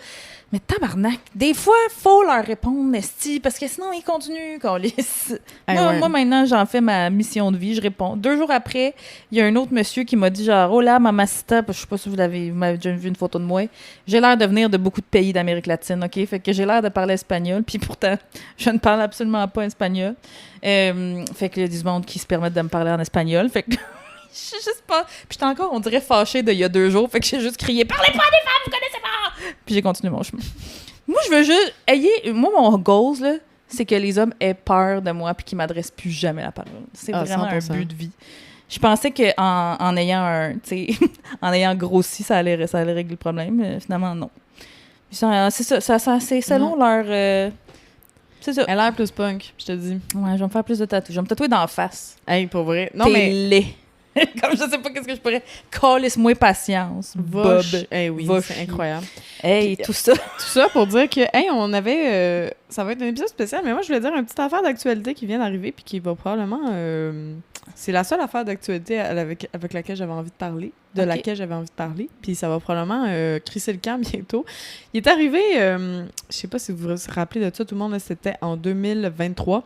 Mais tabarnak, des fois, faut leur répondre, esti, parce que sinon, ils continuent, qu'on lisse. Moi, maintenant, j'en fais ma mission de vie, je réponds. 2 jours après, il y a un autre monsieur qui m'a dit genre, oh là, mamacita, je sais pas si vous m'avez déjà vu une photo de moi, j'ai l'air de venir de beaucoup de pays d'Amérique latine, OK? Fait que j'ai l'air de parler espagnol, puis pourtant, je ne parle absolument pas espagnol. Fait qu'il y a du monde qui se permettent de me parler en espagnol, fait que... Je sais juste pas. Puis j'étais encore, on dirait, fâchée d'il y a 2 jours. Fait que j'ai juste crié « Parlez pas des femmes, vous connaissez pas! » Puis j'ai continué mon chemin. Moi, je veux juste... Moi, mon goal, là, c'est que les hommes aient peur de moi puis qu'ils m'adressent plus jamais la parole. C'est vraiment 100%. Un but de vie. Je pensais qu'en ayant en ayant grossi, ça allait régler le problème. Mais finalement, non. C'est ça. C'est selon leur... c'est ça. Elle a l'air plus punk, je te dis. Ouais, je vais me faire plus de tatouages. Je vais me tatouer d'en face. Hey, pour vrai. Non, T'es laid. Comme je sais pas qu'est-ce que je pourrais. Calisse-moi patience. Bob. Eh oui, c'est incroyable. Hey, puis, tout ça. Tout ça pour dire que, hey, on avait. Ça va être un épisode spécial, mais moi, je voulais dire une petite affaire d'actualité qui vient d'arriver puis qui va probablement. C'est la seule affaire d'actualité avec laquelle j'avais envie de parler. Laquelle j'avais envie de parler. Puis ça va probablement crisser le camp bientôt. Il est arrivé. Je sais pas si vous vous rappelez de ça, tout le monde, là, c'était en 2023.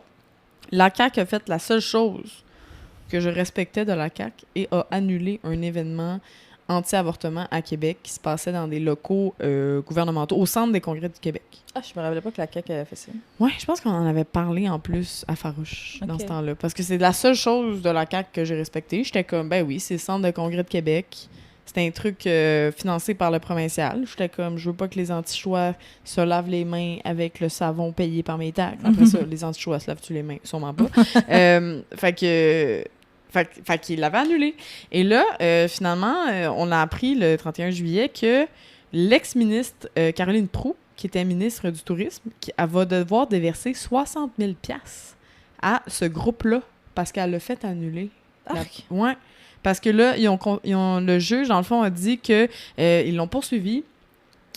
La CAQ a fait la seule chose que je respectais de la CAQ et a annulé un événement anti-avortement à Québec qui se passait dans des locaux gouvernementaux au centre des congrès du Québec. Ah, je me rappelais pas que la CAQ avait fait ça. Oui, je pense qu'on en avait parlé en plus à Farouche dans ce temps-là. Parce que c'est la seule chose de la CAQ que j'ai respectée. J'étais comme, ben oui, c'est le centre de congrès de Québec. C'était un truc financé par le provincial. J'étais comme, je veux pas que les anti-choix se lavent les mains avec le savon payé par mes taxes. Après ça, les anti-choix se lavent-tu les mains? Sûrement pas. Fait qu'il l'avait annulé. Et là, finalement, on a appris le 31 juillet que l'ex-ministre Caroline Proulx, qui était ministre du Tourisme, elle va devoir déverser 60 000 $ à ce groupe-là parce qu'elle l'a fait annuler. Ouais. Parce que là, le juge, dans le fond, a dit que ils l'ont poursuivi.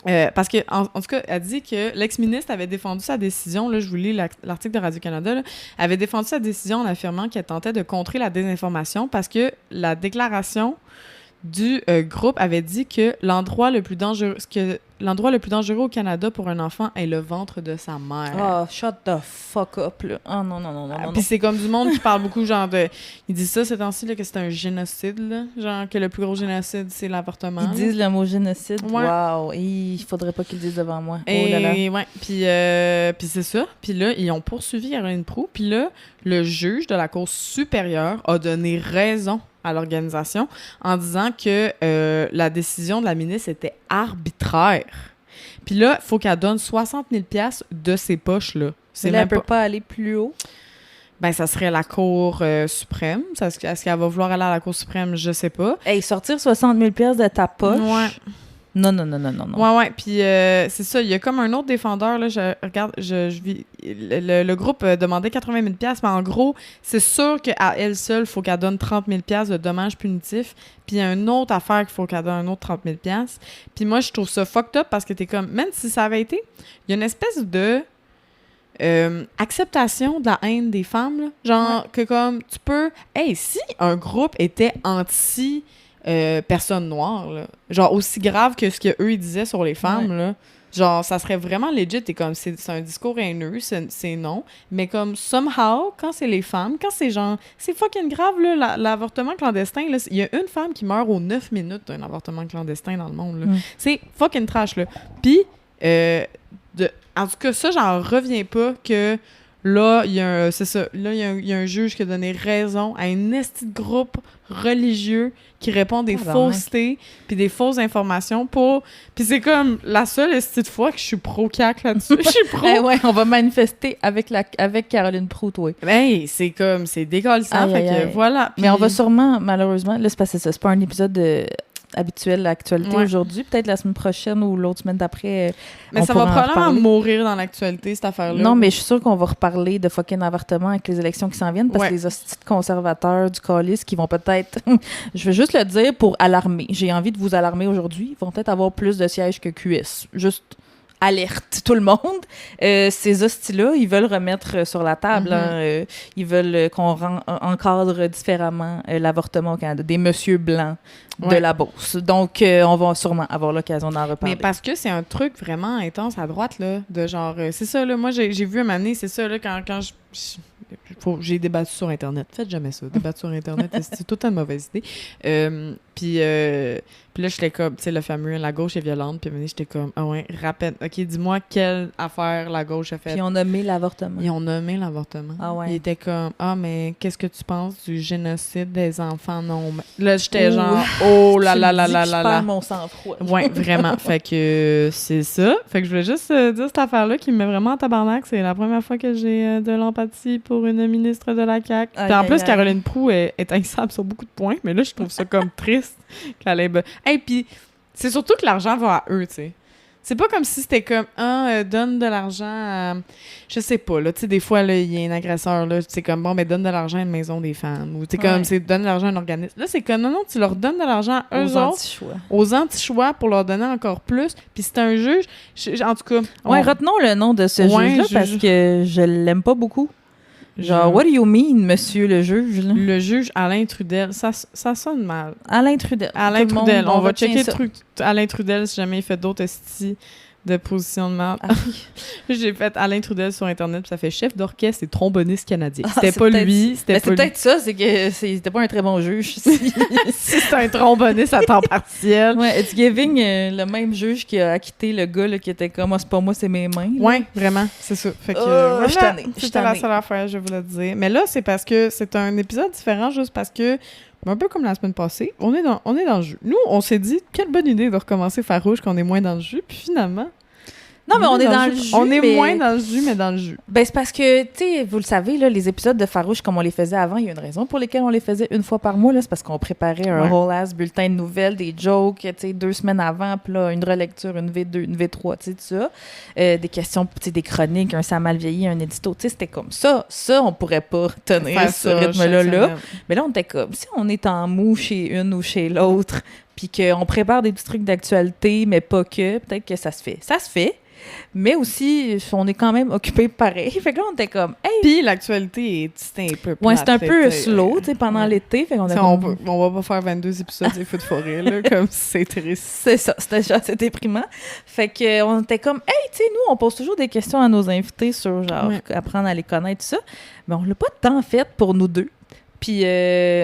Parce que, en tout cas, elle dit que l'ex-ministre avait défendu sa décision, là, je vous lis l'article de Radio-Canada, là, avait défendu sa décision en affirmant qu'elle tentait de contrer la désinformation parce que la déclaration du groupe avait dit que l'endroit le plus dangereux au Canada pour un enfant est le ventre de sa mère. Oh, shut the fuck up, là. Oh non. Puis c'est comme du monde qui parle beaucoup, genre de... Ils disent ça ces temps-ci, là, que c'est un génocide, là. Genre que le plus gros génocide, c'est l'avortement. Ils disent le mot génocide? Ouais. Wow! Il faudrait pas qu'ils le disent devant moi. Et, oh là là. Ouais. Puis c'est ça. Puis là, ils ont poursuivi Caroline Proulx. Puis là, le juge de la Cour supérieure a donné raison à l'organisation en disant que la décision de la ministre était arbitraire. Puis là, il faut qu'elle donne 60 000 $ de ses poches-là. Mais là, elle peut pas aller plus haut? Ben, ça serait la Cour suprême. Est-ce qu'elle va vouloir aller à la Cour suprême? Je sais pas. Hey, sortir 60 000 $ de ta poche? Ouais. Non. Ouais. Puis c'est ça, il y a comme un autre défendeur, là, je regarde, le groupe demandait 80 000 $, mais en gros, c'est sûr qu'à elle seule, il faut qu'elle donne 30 000 $ de dommages punitifs. Puis il y a une autre affaire qu'il faut qu'elle donne un autre 30 000 $. Puis moi, je trouve ça fucked up parce que t'es comme, même si ça avait été, il y a une espèce de acceptation de la haine des femmes, là. Genre que comme, tu peux... Hey, si un groupe était anti... personne noire, là. Genre aussi grave que ce qu'eux ils disaient sur les femmes, là. Genre, ça serait vraiment legit. Et comme, c'est un discours haineux, c'est non. Mais comme, somehow, quand c'est les femmes, quand c'est genre... C'est fucking grave, là, l'avortement clandestin, là. Il y a une femme qui meurt aux 9 minutes d'un avortement clandestin dans le monde, là. C'est fucking trash, là. Puis, en tout cas, ça, j'en reviens pas que Là, c'est ça. Là, il y a un juge qui a donné raison à un esti de groupe religieux qui répond des faussetés puis des fausses informations pour... Puis c'est comme la seule esti de fois que je suis pro-CAQ là-dessus. Je suis pro... ouais, on va manifester avec Caroline Proulx, oui. Ben, c'est comme... C'est décalissant, fait que voilà. Puis... Mais on va sûrement, malheureusement... Là, c'est pas un épisode habituel l'actualité aujourd'hui. Peut-être la semaine prochaine ou l'autre semaine d'après. Mais ça va probablement mourir dans l'actualité, cette affaire-là. Non, mais je suis sûre qu'on va reparler de fucking avortement avec les élections qui s'en viennent parce que les hosties conservateurs du calice qui vont peut-être... je veux juste le dire pour alarmer. J'ai envie de vous alarmer aujourd'hui. Ils vont peut-être avoir plus de sièges que QS. Juste... alerte tout le monde. Ces hosties-là, ils veulent remettre sur la table. Ils veulent qu'on encadre différemment l'avortement au Canada. Des messieurs blancs de la Beauce. Donc, on va sûrement avoir l'occasion d'en reparler. Mais parce que c'est un truc vraiment intense à droite, là, de genre... c'est ça, là, moi, j'ai vu un moment donné, c'est ça, là, quand j'ai débattu sur Internet. Faites jamais ça. Débattre sur Internet, c'est tout une mauvaise idée. Puis là, j'étais comme, tu sais, le fameux « la gauche est violente », puis à un moment donné, j'étais comme « ah ouais, rapide. OK, dis-moi quelle affaire la gauche a fait. » Puis ils ont nommé l'avortement. Ils ont nommé l'avortement. Ah ouais. Ils étaient comme « ah, mais qu'est-ce que tu penses du génocide des enfants non... » Là, j'étais genre « oh là là là là là là. » Je perds mon sang-froid. Ouais, vraiment. Fait que c'est ça. Fait que je voulais juste dire cette affaire-là qui me met vraiment en tabarnak. C'est la première fois que j'ai de l'empathie pour une ministre de la CAQ. Puis en plus, Caroline Proulx est insaisissable sur beaucoup de points, mais là, je trouve ça comme triste qu'elle ait... Hey, puis c'est surtout que l'argent va à eux, tu sais. C'est pas comme si c'était comme donne de l'argent à... Je sais pas, là, tu sais, des fois, là, il y a un agresseur, là, c'est comme, bon, mais donne de l'argent à une maison des femmes. Ou tu sais, comme, c'est donne de l'argent à un organisme. Là, c'est comme, non, tu leur donnes de l'argent à eux autres. Aux anti-choix pour leur donner encore plus. Puis c'est un juge, en tout cas... retenons le nom de ce juge-là parce que je l'aime pas beaucoup. Genre, what do you mean, monsieur le juge? Là? Le juge Alain Trudel, ça sonne mal. Alain Trudel. On va checker le truc Alain Trudel si jamais il fait d'autres estis de position de merde. J'ai fait Alain Trudel sur Internet, puis ça fait chef d'orchestre et tromboniste canadien. C'était pas lui, c'était pas lui. C'est peut-être ça, c'est que c'était pas un très bon juge. Si c'est un tromboniste à temps partiel. Ouais, It's Giving, le même juge qui a acquitté le gars là, qui était comme « c'est pas moi, c'est mes mains ». Ouais, vraiment, c'est ça. Fait que je suis tannée. C'était la seule affaire, je voulais te dire. Mais là, c'est parce que c'est un épisode différent, juste parce que un peu comme la semaine passée, on est dans le jus. Nous, on s'est dit, quelle bonne idée de recommencer Farouche qu'on est moins dans le jus, puis finalement... Non, mais on est dans le jus. On est moins dans le jus, mais dans le jus. Ben, c'est parce que, tu sais, vous le savez, là, les épisodes de Farouche, comme on les faisait avant, il y a une raison pour laquelle on les faisait une fois par mois. Là, c'est parce qu'on préparait un whole-ass bulletin de nouvelles, des jokes, tu sais, 2 semaines avant, puis là, une relecture, une V2, une V3, tu sais, tout ça. Des questions, tu sais, des chroniques, un ça a mal vieilli, un édito, tu sais, c'était comme ça. Ça, on pourrait pas tenir ce rythme-là. Mais là, on était comme, si on est en mou chez une ou chez l'autre, puis qu'on prépare des petits trucs d'actualité, mais pas que, peut-être que ça se fait. Ça se fait. Mais aussi, on est quand même occupé pareil. Fait que là, on était comme, hey! Puis l'actualité est un peu plate. Ouais, c'est un peu slow, tu sais, pendant l'été. Fait qu'on on va pas faire 22 épisodes des Feux de forêt, là, comme c'est triste. C'est ça, c'était déjà assez déprimant. Fait qu'on était comme, hey, tu sais, nous, on pose toujours des questions à nos invités sur, genre, apprendre à les connaître, tout ça. Mais on l'a pas tant fait pour nous deux. Puis,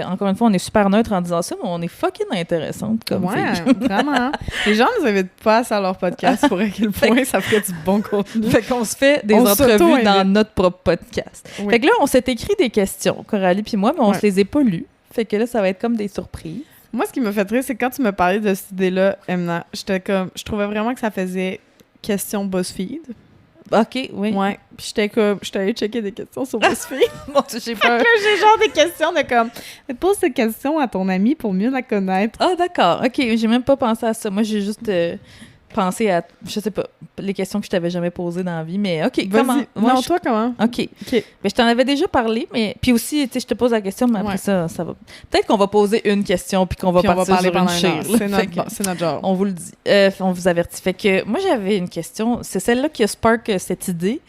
encore une fois, on est super neutre en disant ça, mais on est fucking intéressante comme fille. Vraiment. Les gens nous invitent pas à leur podcast pour à quel point ça ferait du bon contenu. Fait qu'on se fait des entrevues dans notre propre podcast. Oui. Fait que là, on s'est écrit des questions, Coralie puis moi, mais on se les a pas lues. Fait que là, ça va être comme des surprises. Moi, ce qui m'a fait rire, c'est quand tu me parlais de cette idée-là, Emna, j'étais comme... Je trouvais vraiment que ça faisait question BuzzFeed. OK, oui. Ouais. Puis j'étais allée checker des questions sur BuzzFeed. Mon Dieu, j'ai peur. Fait que là, j'ai genre des questions de comme... Pose cette question à ton ami pour mieux la connaître. Ah, d'accord. OK, j'ai même pas pensé à ça. Moi, j'ai juste pensé à, je sais pas, les questions que je t'avais jamais posées dans la vie, mais OK, comment? Moi, toi, comment? OK. Ben, je t'en avais déjà parlé, mais... Puis aussi, tu sais, je te pose la question, mais après ça va... Peut-être qu'on va poser une question, puis qu'on va partir sur une chire. C'est notre genre. On vous le dit. On vous avertit. Fait que moi, j'avais une question. C'est celle-là qui a spark cette idée.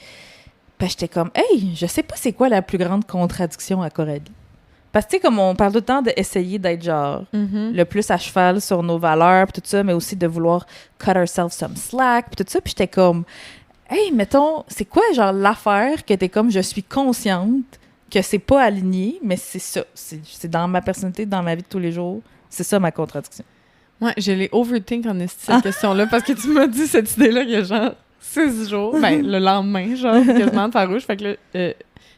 Ben, j'étais comme, hey, je sais pas c'est quoi la plus grande contradiction à Coralie. Parce que, tu sais, comme on parle tout le temps d'essayer d'être, genre, le plus à cheval sur nos valeurs, puis tout ça, mais aussi de vouloir cut ourselves some slack, puis tout ça. Puis j'étais comme, hey, mettons, c'est quoi, genre, l'affaire que t'es comme, je suis consciente que c'est pas aligné, mais c'est ça. C'est dans ma personnalité, dans ma vie de tous les jours. C'est ça, ma contradiction. Ouais, je l'ai overthink en cette question-là, parce que tu m'as dit cette idée-là il y a genre 6 jours. Ben, le lendemain, genre, quasiment de farouche. Fait que là,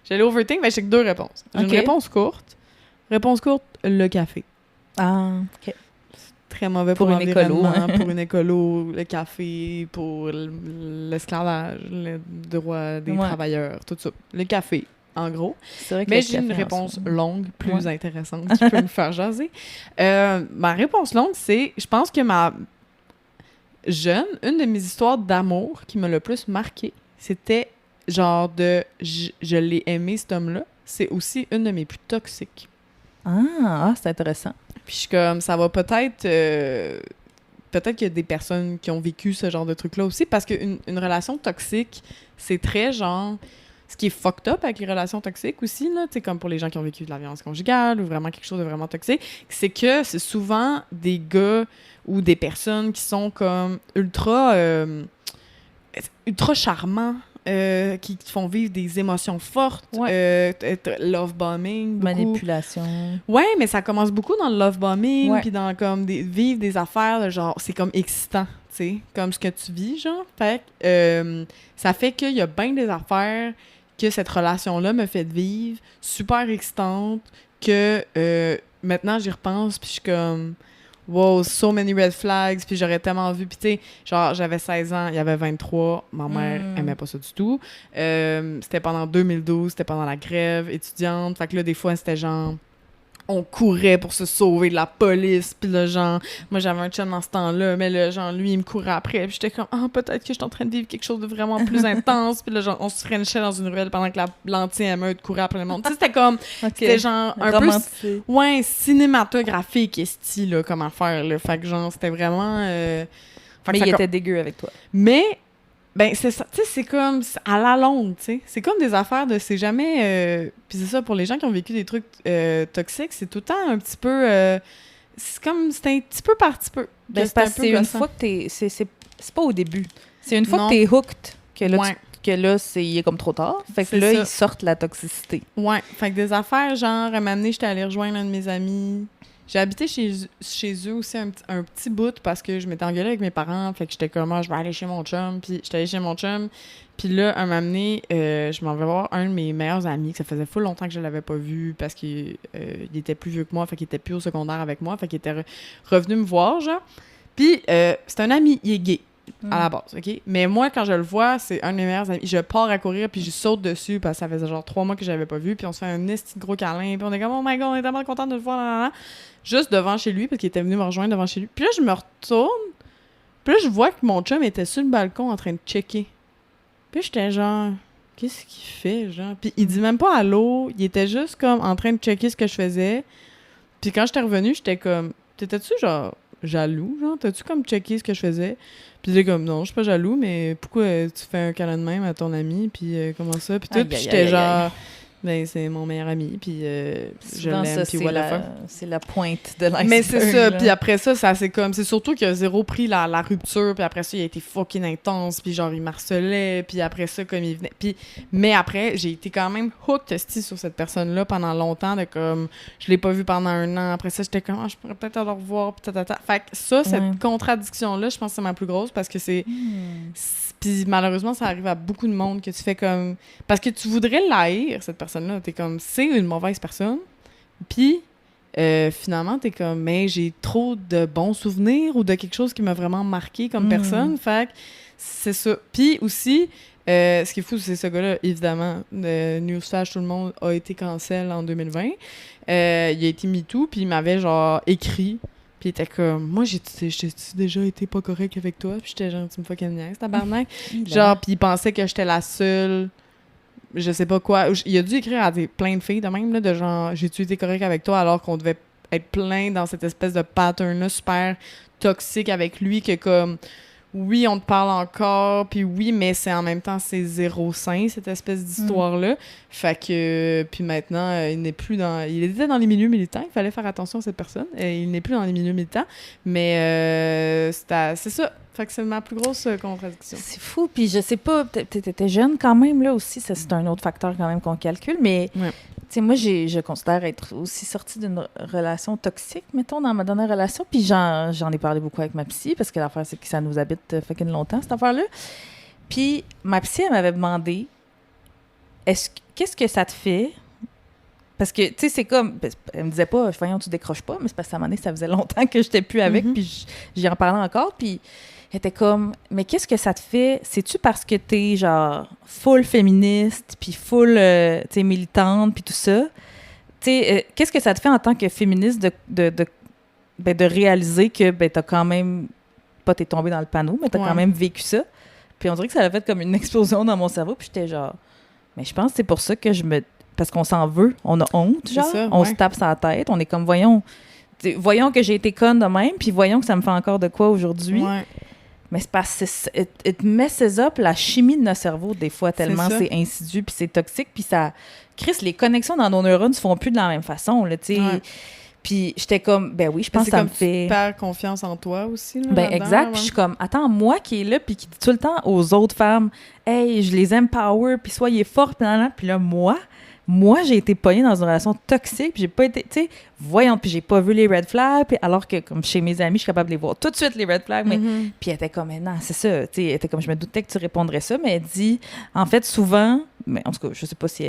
j'allais overthink, mais j'ai que 2 réponses. J'ai une réponse courte. Réponse courte, le café. Ah, OK. Très mauvais pour une écolo, l'environnement, pour une écolo, le café, pour l'esclavage, le droit des travailleurs, tout ça. Le café, en gros. C'est vrai que mais j'ai une réponse longue, plus intéressante, qui peut me faire jaser. Ma réponse longue, c'est, je pense que une de mes histoires d'amour qui m'a le plus marqué, c'était genre je l'ai aimé, cet homme-là. C'est aussi une de mes plus toxiques. Ah, c'est intéressant. Puis je suis comme, ça va peut-être qu'il y a des personnes qui ont vécu ce genre de truc-là aussi, parce qu'une relation toxique, c'est très genre... Ce qui est fucked up avec les relations toxiques aussi, là, tu sais, comme pour les gens qui ont vécu de la violence conjugale ou vraiment quelque chose de vraiment toxique, c'est que c'est souvent des gars ou des personnes qui sont comme ultra charmants, qui font vivre des émotions fortes, love bombing, beaucoup. Manipulation. Ouais, mais ça commence beaucoup dans le love bombing, puis dans comme vivre des affaires de genre, c'est comme excitant, tu sais, comme ce que tu vis, genre. Fait que ça fait qu'il y a bien des affaires que cette relation-là me fait vivre, super excitante, que maintenant j'y repense, puis je suis comme... Wow, so many red flags, puis j'aurais tellement vu, puis tu sais, genre, j'avais 16 ans, il y avait 23, ma mère aimait pas ça du tout. C'était pendant 2012, c'était pendant la grève étudiante, fait que là, des fois, c'était genre... On courait pour se sauver de la police, puis là, genre, moi, j'avais un chum dans ce temps-là, mais là, genre, lui, il me courait après, puis j'étais comme, peut-être que je suis en train de vivre quelque chose de vraiment plus intense, puis là, genre, on se frenchait dans une ruelle pendant que l'anti-émeute courait après le monde. Tu sais, c'était comme, c'était genre, un romantique. Peu, ouais, cinématographique, style, là, comme affaire, là, fait que genre, c'était vraiment... mais il était dégueu avec toi. Mais... Ben, c'est ça, tu sais, c'est comme à la longue, tu sais. C'est comme des affaires de c'est jamais... Puis c'est ça, pour les gens qui ont vécu des trucs toxiques, c'est tout le temps un petit peu... c'est un petit peu par petit peu. Ben, c'est une fois que t'es... C'est pas au début. C'est une fois que t'es hooked que là, il est comme trop tard. Fait que là, ils sortent la toxicité. Ouais. Fait que des affaires, genre, à m'amener, j'étais allée rejoindre un de mes amis... J'ai habité chez eux aussi un petit bout parce que je m'étais engueulée avec mes parents. Fait que j'étais comme, je vais aller chez mon chum. Puis j'étais allée chez mon chum. Puis là, à m'amener, je m'en vais voir un de mes meilleurs amis, que ça faisait full longtemps que je l'avais pas vu parce qu'il était plus vieux que moi. Fait qu'il était plus au secondaire avec moi. Fait qu'il était revenu me voir, genre. Puis c'est un ami, il est gay. À la base, OK? Mais moi, quand je le vois, c'est un de mes meilleurs amis. Je pars à courir, puis je saute dessus, parce que ça faisait genre 3 mois que je l'avais pas vu, puis on se fait un esti de gros câlin, puis on est comme, oh my God, on est tellement content de le voir, là. Juste devant chez lui, parce qu'il était venu me rejoindre devant chez lui. Puis là, je me retourne, puis là, je vois que mon chum était sur le balcon en train de checker. Puis j'étais genre, qu'est-ce qu'il fait, genre? Puis il dit même pas allô, il était juste comme en train de checker ce que je faisais. Puis quand j'étais revenue, j'étais comme, t'étais-tu genre jaloux, genre? T'as-tu comme checké ce que je faisais? Puis il était comme, non, je suis pas jaloux, mais pourquoi tu fais un câlin de même à ton ami, puis comment ça, puis tout. Puis j'étais genre, ben c'est mon meilleur ami, puis je l'aime, puis voilà. C'est la pointe de l'iceberg. Mais c'est ça, puis après ça, c'est comme, c'est surtout qu'il a zéro pris la rupture, puis après ça, il a été fucking intense, puis genre, il m'harcelait, puis après ça, comme il venait, puis... Mais après, j'ai été quand même hooked sur cette personne-là pendant longtemps, de comme, je l'ai pas vu pendant 1 an, après ça, j'étais comme, je pourrais peut-être le revoir, puis tatata. Fait que ça, cette contradiction-là, je pense que c'est ma plus grosse, parce que c'est... Puis malheureusement, ça arrive à beaucoup de monde que tu fais comme... Parce que tu voudrais l'haïr, cette personne-là. T'es comme, c'est une mauvaise personne. Puis, finalement, t'es comme, mais j'ai trop de bons souvenirs ou de quelque chose qui m'a vraiment marqué comme personne. Fait que c'est ça. Puis aussi, ce qui est fou, c'est ce gars-là, évidemment, Newsflash, tout le monde a été cancel en 2020. Il a été MeToo, puis il m'avait genre écrit... Puis il était comme, moi, j'ai déjà été pas correct avec toi? Puis j'étais genre, tu me fucking niaise, tabarnak. Genre, puis il pensait que j'étais la seule, je sais pas quoi. Il a dû écrire à plein de filles de même, là, de genre, j'ai-tu été correct avec toi? Alors qu'on devait être plein dans cette espèce de pattern-là super toxique avec lui, que comme, oui, on te parle encore, puis oui, mais c'est en même temps, c'est zéro sain, cette espèce d'histoire-là. Fait que, puis maintenant, il n'est plus dans... Il était dans les milieux militants, il fallait faire attention à cette personne. Il n'est plus dans les milieux militants, mais c'est ça. Fait que c'est ma plus grosse contradiction. C'est fou, puis je sais pas, t'étais jeune quand même, là, aussi, ça, c'est un autre facteur quand même qu'on calcule, mais... Ouais. Tu sais, moi, je considère être aussi sortie d'une relation toxique, mettons, dans ma dernière relation. Puis j'en ai parlé beaucoup avec ma psy, parce que l'affaire, c'est que ça nous habite fucking longtemps, cette affaire-là. Puis ma psy, elle m'avait demandé, qu'est-ce que ça te fait? Parce que, tu sais, c'est comme... Elle me disait pas, voyons, tu décroches pas, mais c'est parce qu'à un moment donné, ça faisait longtemps que j'étais plus avec, puis j'y en parlais encore, puis elle était comme, mais qu'est-ce que ça te fait? C'est-tu parce que t'es, genre, full féministe, puis full, tu sais, militante, puis tout ça? Tu sais, qu'est-ce que ça te fait en tant que féministe de réaliser que, t'as quand même... Pas t'es tombée dans le panneau, mais t'as quand même vécu ça. Puis on dirait que ça a fait comme une explosion dans mon cerveau, puis j'étais genre... Mais je pense que c'est pour ça que parce qu'on s'en veut, on a honte, genre, on se tape sa tête, on est comme, voyons que j'ai été conne de même, puis voyons que ça me fait encore de quoi aujourd'hui. Ouais. Mais c'est parce que it messes up la chimie de notre cerveau, des fois, tellement c'est insidieux, puis c'est toxique, puis ça... Chris, les connexions dans nos neurones se font plus de la même façon, là, tu sais. Ouais. Puis j'étais comme, ben oui, je pense que ça me fait... Tu perds confiance en toi aussi, là, ben exact, puis je suis comme, attends, moi qui est là, puis qui dit tout le temps aux autres femmes, « Hey, je les empower, puis soyez fortes, puis là, moi, j'ai été pognée dans une relation toxique, puis j'ai pas été, tu sais, voyons, puis j'ai pas vu les red flags, puis alors que, comme chez mes amis, je suis capable de les voir tout de suite, les red flags, mais... Puis elle était comme, non, c'est ça, tu sais, elle était comme, je me doutais que tu répondrais ça, mais elle dit, en fait, souvent, mais en tout cas, je sais pas si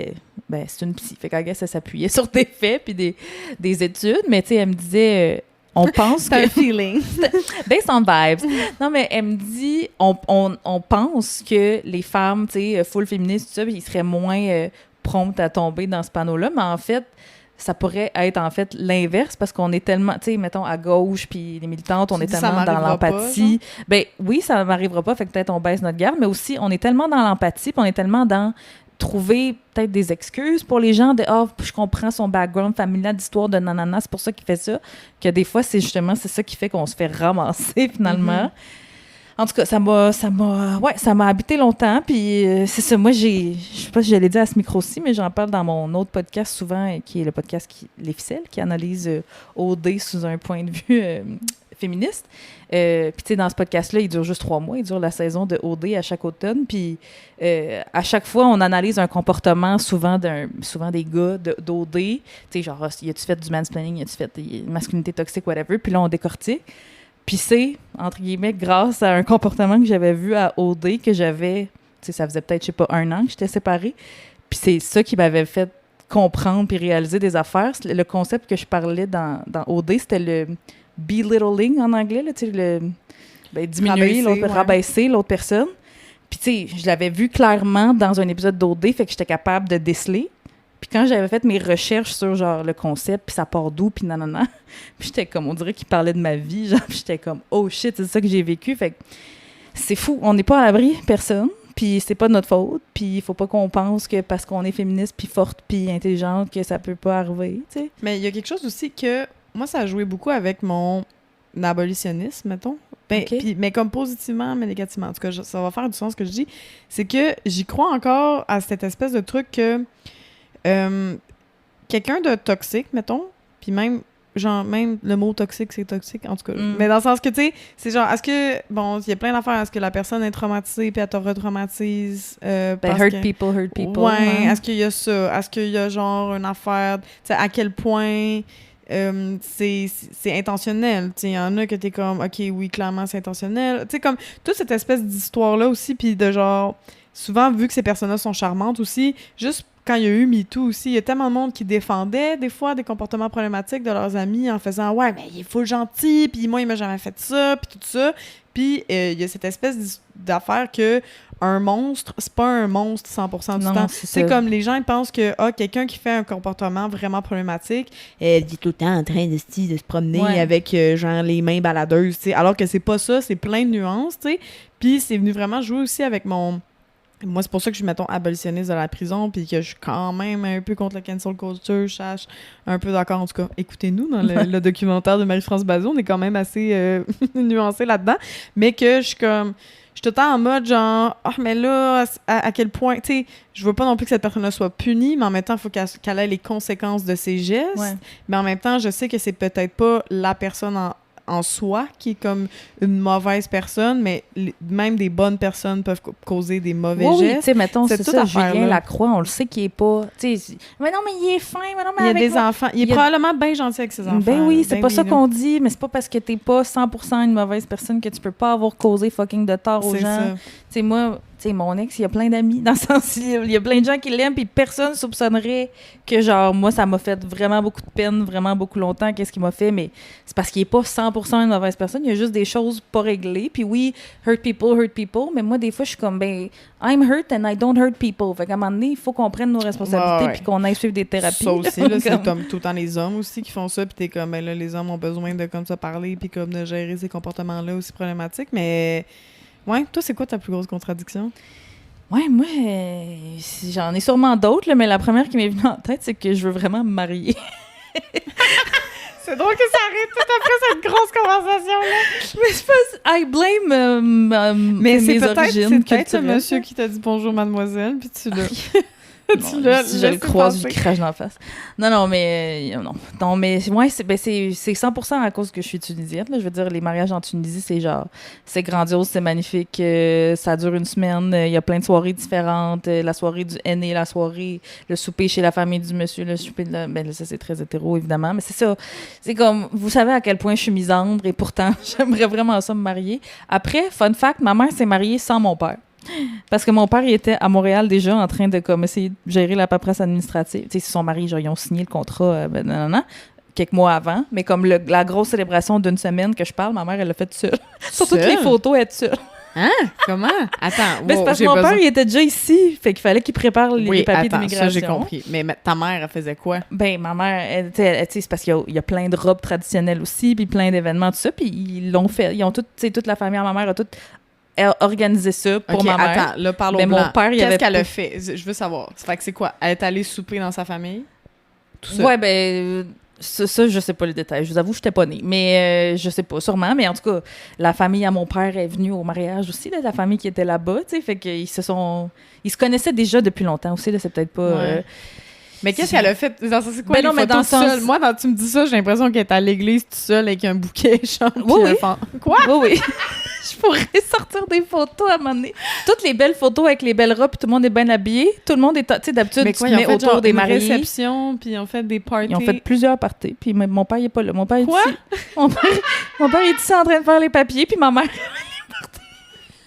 c'est une psy, fait qu'à guess, elle s'appuyait sur des faits, puis des études, mais tu sais, elle me disait... on pense que... C'est un feeling. Based on vibes. Non, mais elle me dit, on pense que les femmes, tu sais, full féministes, tout ça, ils seraient moins... prompte à tomber dans ce panneau-là, mais en fait, ça pourrait être en fait l'inverse parce qu'on est tellement, tu sais, mettons à gauche puis les militantes, on est tellement dans l'empathie. Ben oui, ça m'arrivera pas, fait que peut-être on baisse notre garde, mais aussi on est tellement dans l'empathie, puis on est tellement dans trouver peut-être des excuses pour les gens de je comprends son background familial d'histoire de nanana, c'est pour ça qu'il fait ça, que des fois c'est ça qui fait qu'on se fait ramasser finalement. En tout cas, ça m'a habité longtemps, puis c'est ça, moi, je sais pas si je l'ai dit à ce micro-ci, mais j'en parle dans mon autre podcast souvent, qui est le podcast Les Ficelles, qui analyse OD sous un point de vue féministe. Puis tu sais, dans ce podcast-là, il dure juste 3 mois, il dure la saison de OD à chaque automne, puis à chaque fois, on analyse un comportement souvent des gars d'OD, tu sais, genre, y a-tu fait du mansplaining, y a-tu fait des masculinités toxiques, whatever, puis là, on décortique. Puis c'est, entre guillemets, grâce à un comportement que j'avais vu à OD, que j'avais, tu sais, ça faisait peut-être, je sais pas, 1 an que j'étais séparée. Puis c'est ça qui m'avait fait comprendre puis réaliser des affaires. Le concept que je parlais dans OD, c'était le belittling en anglais, là, tu sais, diminuer, rabaisser l'autre personne. Puis tu sais, je l'avais vu clairement dans un épisode d'OD, fait que j'étais capable de déceler. Puis quand j'avais fait mes recherches sur, genre, le concept, puis ça part d'où, puis nanana, puis j'étais comme, on dirait qu'il parlait de ma vie, genre, puis j'étais comme, oh shit, c'est ça que j'ai vécu, fait que c'est fou, on n'est pas à l'abri, personne, puis c'est pas de notre faute, puis il faut pas qu'on pense que parce qu'on est féministe, puis forte, puis intelligente, que ça peut pas arriver, tu sais. Mais il y a quelque chose aussi que, moi, ça a joué beaucoup avec mon abolitionnisme, mettons. Ben, mais comme positivement, mais négativement. En tout cas, ça va faire du sens ce que je dis. C'est que j'y crois encore à cette espèce de truc que quelqu'un de toxique, mettons, puis même le mot toxique, c'est toxique, en tout cas. Mais dans le sens que, tu sais, c'est genre, est-ce que, bon, il y a plein d'affaires, est-ce que la personne est traumatisée puis elle te retraumatise? Hurt people. Ouais, est-ce qu'il y a ça? Est-ce qu'il y a genre une affaire, tu sais, à quel point c'est intentionnel? Tu sais, il y en a que t'es comme, OK, oui, clairement, c'est intentionnel. Tu sais, comme, toute cette espèce d'histoire-là aussi, puis de genre, souvent, vu que ces personnes-là sont charmantes aussi, juste quand il y a eu MeToo aussi, il y a tellement de monde qui défendait des fois des comportements problématiques de leurs amis en faisant « Ouais, mais il est full gentil, puis moi, il m'a jamais fait ça, puis tout ça. » Puis il y a cette espèce d'affaire que un monstre, c'est pas un monstre 100% du temps. C'est comme les gens, ils pensent que quelqu'un qui fait un comportement vraiment problématique, elle dit tout le temps en train de se promener avec genre les mains baladeuses, tu sais, alors que c'est pas ça, c'est plein de nuances, tu sais. Puis c'est venu vraiment jouer aussi avec mon... Moi, c'est pour ça que je suis, mettons, abolitionniste de la prison, puis que je suis quand même un peu contre le cancel culture, je suis un peu d'accord. En tout cas, écoutez-nous dans le documentaire de Marie-France Bazot, on est quand même assez nuancé là-dedans, mais que je suis comme... Je suis tout le temps en mode genre, mais là, à quel point... Tu sais, je veux pas non plus que cette personne-là soit punie, mais en même temps, il faut qu'elle ait les conséquences de ses gestes. Ouais. Mais en même temps, je sais que c'est peut-être pas la personne en soi qui est comme une mauvaise personne, mais même des bonnes personnes peuvent causer des mauvais gestes. Oui, tu sais, mettons, c'est ça, Julien Lacroix, on le sait qu'il est pas... Tu sais, mais non, mais il est fin, mais non, mais il y a des enfants. Il est probablement bien gentil avec ses enfants. Ben oui, c'est pas ça qu'on dit, mais c'est pas parce que t'es pas 100% une mauvaise personne que tu peux pas avoir causé fucking de tort aux gens. Tu sais, moi, sais, mon ex, il y a plein d'amis, dans le sens, il y a plein de gens qui l'aiment, puis personne ne soupçonnerait que, genre, moi, ça m'a fait vraiment beaucoup de peine, vraiment beaucoup longtemps, qu'est-ce qu'il m'a fait, mais c'est parce qu'il n'est pas 100% une mauvaise personne, il y a juste des choses pas réglées, puis oui, hurt people, mais moi, des fois, je suis comme, ben, I'm hurt and I don't hurt people. Fait qu'à un moment donné, il faut qu'on prenne nos responsabilités, puis qu'on aille suivre des thérapies. Ça aussi, là, c'est comme tout le temps les hommes aussi qui font ça, puis t'es comme, ben là, les hommes ont besoin de comme ça parler, puis comme de gérer ces comportements-là aussi problématiques, mais... Ouais, toi, c'est quoi ta plus grosse contradiction? Ouais, moi, j'en ai sûrement d'autres, là, mais la première qui m'est venue en tête, c'est que je veux vraiment me marier. C'est drôle que ça arrête tout après cette grosse conversation-là. Mais je pense, I blame mais mes c'est origines peut-être ce culturelles. monsieur qui t'a dit bonjour, mademoiselle, puis tu l'as... Si je le croise, je lui crache dans la face. Non, mais ouais, c'est 100% à cause que je suis tunisienne. Là. Je veux dire, les mariages en Tunisie, c'est genre, c'est grandiose, c'est magnifique, ça dure une semaine, il y a plein de soirées différentes, la soirée du aîné, la soirée, le souper chez la famille du monsieur, le souper de la... Ben, ça, c'est très hétéro, évidemment, mais c'est ça. C'est comme, vous savez à quel point je suis misandre et pourtant, j'aimerais vraiment ça me marier. Après, fun fact, ma mère s'est mariée sans mon père. Parce que mon père, il était à Montréal déjà en train de comme, essayer de gérer la paperasse administrative. Tu sais, c'est son mari, genre, ils ont signé le contrat quelques mois avant. Mais comme la grosse célébration d'une semaine que je parle, ma mère, elle l'a fait seule. Sur toutes les photos, elle est seule. Hein? Comment? Attends, ben, c'est parce que mon père, il était déjà ici. Fait qu'il fallait qu'il prépare les papiers d'immigration. Ça, j'ai compris. Mais ta mère, elle faisait quoi? Ben, ma mère, c'est parce qu'il y a plein de robes traditionnelles aussi, puis plein d'événements, tout ça. Puis ils l'ont fait. Ils ont toute la famille à ma mère a tout organisé ça pour ma mère. Attends, là, parle au blanc. Mon père, qu'est-ce qu'elle a fait? Je veux savoir. Fait que c'est quoi? Elle est allée souper dans sa famille? Tout ça? Ouais, ben... Ça, je sais pas les détails. Je vous avoue, je n'étais pas née. Mais je sais pas, sûrement. Mais en tout cas, la famille à mon père est venue au mariage aussi, là, la famille qui était là-bas, tu sais. Fait qu'ils ils se connaissaient déjà depuis longtemps aussi, là. C'est peut-être pas... Ouais. Mais qu'est-ce qu'elle a fait? C'est quoi, ben non, mais dans le sens... Moi, quand tu me dis ça, j'ai l'impression qu'elle est à l'église toute seule avec un bouquet, genre. Oui. Quoi? Oui. Je pourrais sortir des photos à un moment donné. Toutes les belles photos avec les belles robes, puis tout le monde est bien habillé. Tout le monde est... Tu sais, d'habitude, tu te mets autour des mariés. Ils ont fait réception, puis ils ont fait des parties. Ils ont fait plusieurs parties, puis mon père, il n'est pas là. Mon père est quoi? ici. Mon père est ici en train de faire les papiers, puis ma mère...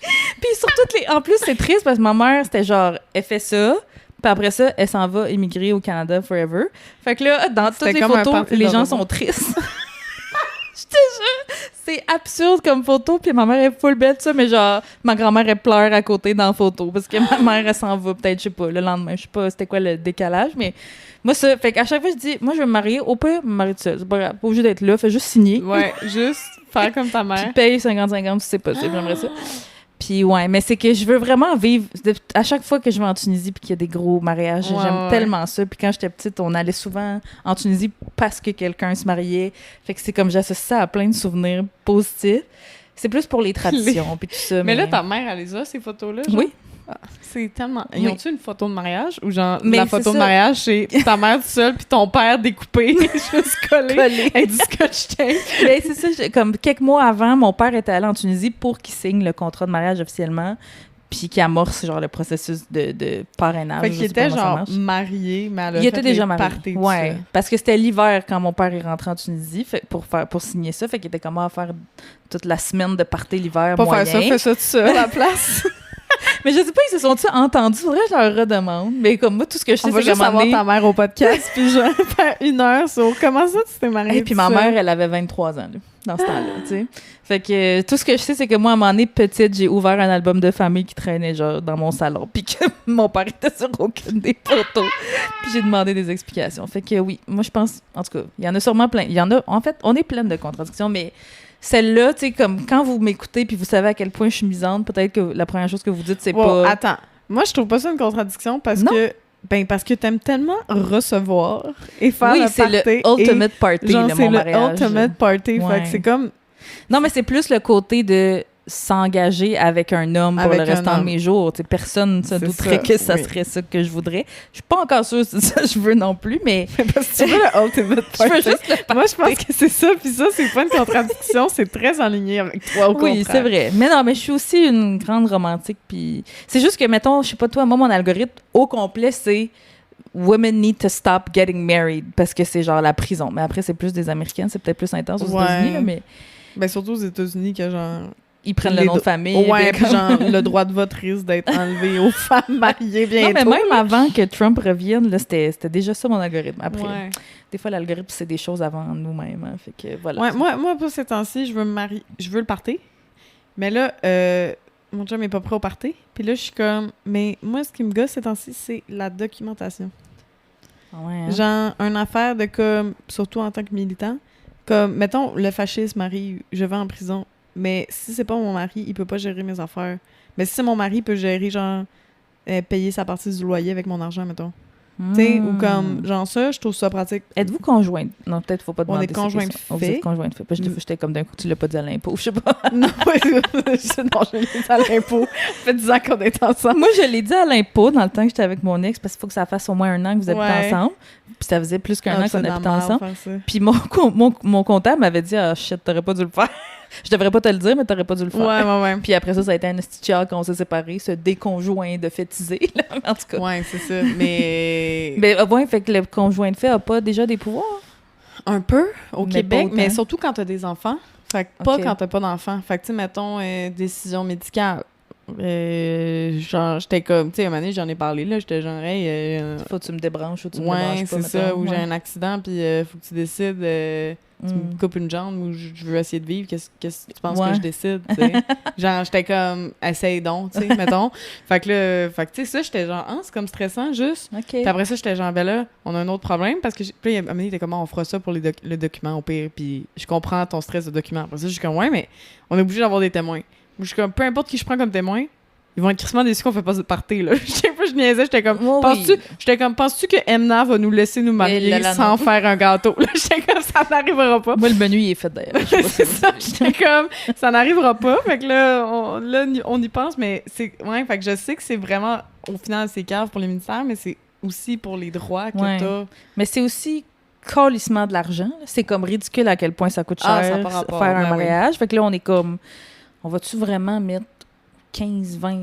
Puis sur toutes les... En plus, c'est triste, parce que ma mère, c'était genre, elle fait ça... Puis après ça, elle s'en va émigrer au Canada forever. Fait que là, dans toutes les photos, les gens sont tristes. Je te jure, c'est absurde comme photo. Puis ma mère est full belle, ça, mais genre, ma grand-mère, elle pleure à côté dans la photo. Parce que ma mère, elle s'en va peut-être, je sais pas, le lendemain. Je sais pas c'était quoi le décalage, mais moi, ça. Fait qu'à chaque fois, je dis, moi, je vais me marier. Au pire, me marier toute seule. C'est pas grave. Pas obligé d'être là. Fais juste signer. Ouais, juste faire comme ta mère. Tu payes 50-50, c'est possible. J'aimerais ça. Puis ouais, mais c'est que je veux vraiment vivre... À chaque fois que je vais en Tunisie puis qu'il y a des gros mariages, j'aime tellement ça. Puis quand j'étais petite, on allait souvent en Tunisie parce que quelqu'un se mariait. Fait que c'est comme j'associe ça à plein de souvenirs positifs. C'est plus pour les traditions puis tout ça. Mais là, ta mère, elle les a, ces photos-là? Genre? Oui. Ah, c'est tellement... Ils ont-tu une photo de mariage? Ou genre, mais la photo de mariage, c'est ta mère toute seule puis ton père découpé, juste collé. Avec du scotch tape. Mais c'est ça, comme quelques mois avant, mon père était allé en Tunisie pour qu'il signe le contrat de mariage officiellement puis qu'il amorce genre le processus de parrainage. Fait qu'il était genre marié, mais il était déjà marié. Ouais, parce que c'était l'hiver quand mon père est rentré en Tunisie pour signer ça. Fait qu'il était comment à faire toute la semaine de party l'hiver pas moyen. Faire ça, fais ça tout seul à la place. Mais je sais pas, ils se sont-ils entendus? Faudrait que je leur redemande. Mais comme moi, tout ce que je sais, c'est que juste avoir ta mère au podcast, puis genre faire 1 heure sur comment ça tu t'es mariée. Et puis ma mère, elle avait 23 ans, là, dans ce temps-là, tu sais. Fait que tout ce que je sais, c'est que moi, à un moment donné, petite, j'ai ouvert un album de famille qui traînait genre dans mon salon, puis que mon père était sur aucune des photos. Puis j'ai demandé des explications. Fait que oui, moi, je pense, en tout cas, il y en a sûrement plein. Il y en a, en fait, on est plein de contradictions, mais... Celle-là, tu sais, comme quand vous m'écoutez puis vous savez à quel point je suis misante, peut-être que la première chose que vous dites, c'est pas... Attends, moi, je trouve pas ça une contradiction parce que t'aimes tellement recevoir et faire le party. Oui, c'est le ultimate party, genre, mon mariage. C'est le ultimate party, fait que c'est comme... Non, mais c'est plus le côté de s'engager avec un homme pour le restant de mes jours. T'sais, personne ne se douterait que ça serait ça que je voudrais. Je suis pas encore sûre si c'est ça que je veux non plus, mais... Parce que tu veux le ultimate party. Je veux juste le party. Moi, je pense que c'est ça, puis ça, c'est pas une contradiction, c'est très aligné avec toi, au contraire. Oui, c'est vrai. Mais non, mais je suis aussi une grande romantique, puis... C'est juste que, mettons, je sais pas toi, moi, mon algorithme au complet, c'est... Women need to stop getting married, parce que c'est genre la prison. Mais après, c'est plus des Américaines, c'est peut-être plus intense aux États-Unis, là, mais... Ben, surtout aux États-Unis, que genre... ils prennent le nom de famille. Ouais, puis genre, le droit de vote risque d'être enlevé aux femmes mariées bientôt. Non, mais même avant que Trump revienne, là, c'était déjà ça mon algorithme. Après, Ouais. des fois, l'algorithme, c'est des choses avant nous-mêmes. Hein, fait que voilà. Ouais, moi, pour ces temps-ci, je veux me marier. Je veux le party. Mais là, mon chum est pas prêt au party. Puis là, je suis comme... Mais moi, ce qui me gosse ces temps-ci, c'est la documentation. Ouais, hein? Genre, une affaire de comme... Surtout en tant que militant. Comme, mettons, le fascisme arrive, je vais en prison. Mais si c'est pas mon mari, il peut pas gérer mes affaires. Mais si c'est mon mari, il peut gérer, genre, payer sa partie du loyer avec mon argent, mettons. Tu sais, ou comme, genre ça, je trouve ça pratique. Êtes-vous conjointe? Non, peut-être faut pas demander. On est conjointe Oh, vous fait. êtes conjointe fait. Parce que j'étais comme d'un coup, tu l'as pas dit à l'impôt, je sais pas. Non, je l'ai dit à l'impôt. Ça fait 10 ans qu'on est ensemble. Moi, je l'ai dit à l'impôt dans le temps que j'étais avec mon ex, parce qu'il faut que ça fasse au moins 1 an que vous habitez Ouais. ensemble. Puis ça faisait plus qu'un an qu'on habitait ensemble. Ça. Puis mon comptable m'avait dit « Ah, shit, t'aurais pas dû le faire. » Je devrais pas te le dire, mais t'aurais pas dû le faire. Ouais. Puis après ça a été un esti-chial quand on s'est séparés, se déconjoint de fétiser, là, en tout cas. Ouais, c'est ça. Mais... Mais ouais, fait que le conjoint de fait a pas déjà des pouvoirs. Un peu, au Mais Québec, pas mais autant. surtout quand t'as des enfants. Fait que pas Ok. quand t'as pas d'enfants. Fait que, tu sais, mettons, décision médicale. Genre, j'étais comme... Tu sais, à un moment donné, j'en ai parlé, là. J'étais genre, hey... Faut que tu me débranches ou tu me ouais, débranches pas, c'est ça. mettons. Ou j'ai Ouais. un accident, puis faut que tu décides... tu me coupes une jambe ou je veux essayer de vivre, qu'est-ce que tu penses Ouais. que je décide, tu sais? Genre, j'étais comme, essaye donc, tu sais, mettons. Fait que tu sais, ça, j'étais genre, c'est comme stressant, juste. OK. Puis après ça, j'étais genre, ben là, on a un autre problème, parce que, puis à un moment donné, il était comme, on fera ça pour le document, au pire, puis je comprends ton stress de document. Après ça, je suis comme, ouais, mais on est obligé d'avoir des témoins. Moi, je suis comme, peu importe qui je prends comme témoin, ils vont être crissement déçus qu'on fait pas ce party, là. Je sais pas, je niaisais, j'étais comme, Oh, penses-tu que Emna va nous laisser nous marier là là, sans non. faire un gâteau? Là, j'étais comme, ça n'arrivera pas. Moi, le menu, il est fait d'ailleurs. Je sais pas C'est si- ça, j'étais comme, ça n'arrivera pas. Fait que là, on y pense, mais c'est, ouais, fait que je sais que c'est vraiment, au final, c'est cave pour les ministères, mais c'est aussi pour les droits que Ouais. t'as. Mais c'est aussi calissement de l'argent. là. C'est comme ridicule à quel point ça coûte cher Ah, ça a pas rapport, faire un ben oui. mariage. Fait que là, on est comme, on va-tu vraiment mettre 15, 20,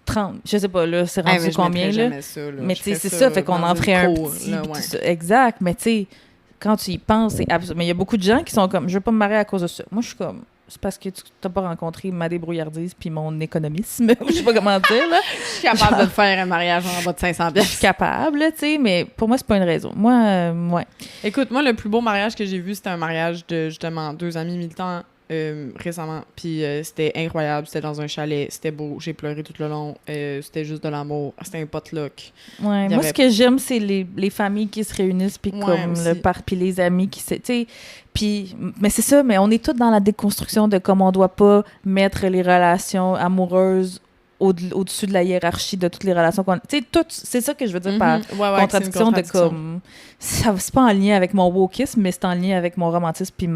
30? Je sais pas, là, c'est rendu mais je combien, mettrais là? jamais ça, là. Mais Je tu sais, ferais c'est ça, fait qu'on dans en une ferait un cour, petit, là, puis ouais. tout ça. Exact, mais tu sais, quand tu y penses, c'est absurde. Mais il y a beaucoup de gens qui sont comme, je veux pas me marier à cause de ça. Moi, je suis comme, c'est parce que tu n'as pas rencontré ma débrouillardise puis mon économisme, je sais pas comment dire, là. Je suis capable de faire un mariage en bas de 500 Je suis capable, là, tu sais, mais pour moi, c'est pas une raison. Moi, ouais. Écoute, moi, le plus beau mariage que j'ai vu, c'était un mariage de, justement, 2 amis militants récemment. Puis c'était incroyable. C'était dans un chalet. C'était beau. J'ai pleuré tout le long. C'était juste de l'amour. C'était un potluck. Ouais, Il y moi, avait- ce que j'aime, c'est les familles qui se réunissent, puis Ouais, comme aussi. le par, puis les amis qui se... Tu sais, puis... Mais c'est ça, mais on est tous dans la déconstruction de comme on doit pas mettre les relations amoureuses au-dessus de la hiérarchie de toutes les relations qu'on... Tu sais, tout... C'est ça que je veux dire par Mhm. Ouais, ouais, contradiction, c'est une contradiction. de comme... C'est pas en lien avec mon wokisme, mais c'est en lien avec mon romantisme puis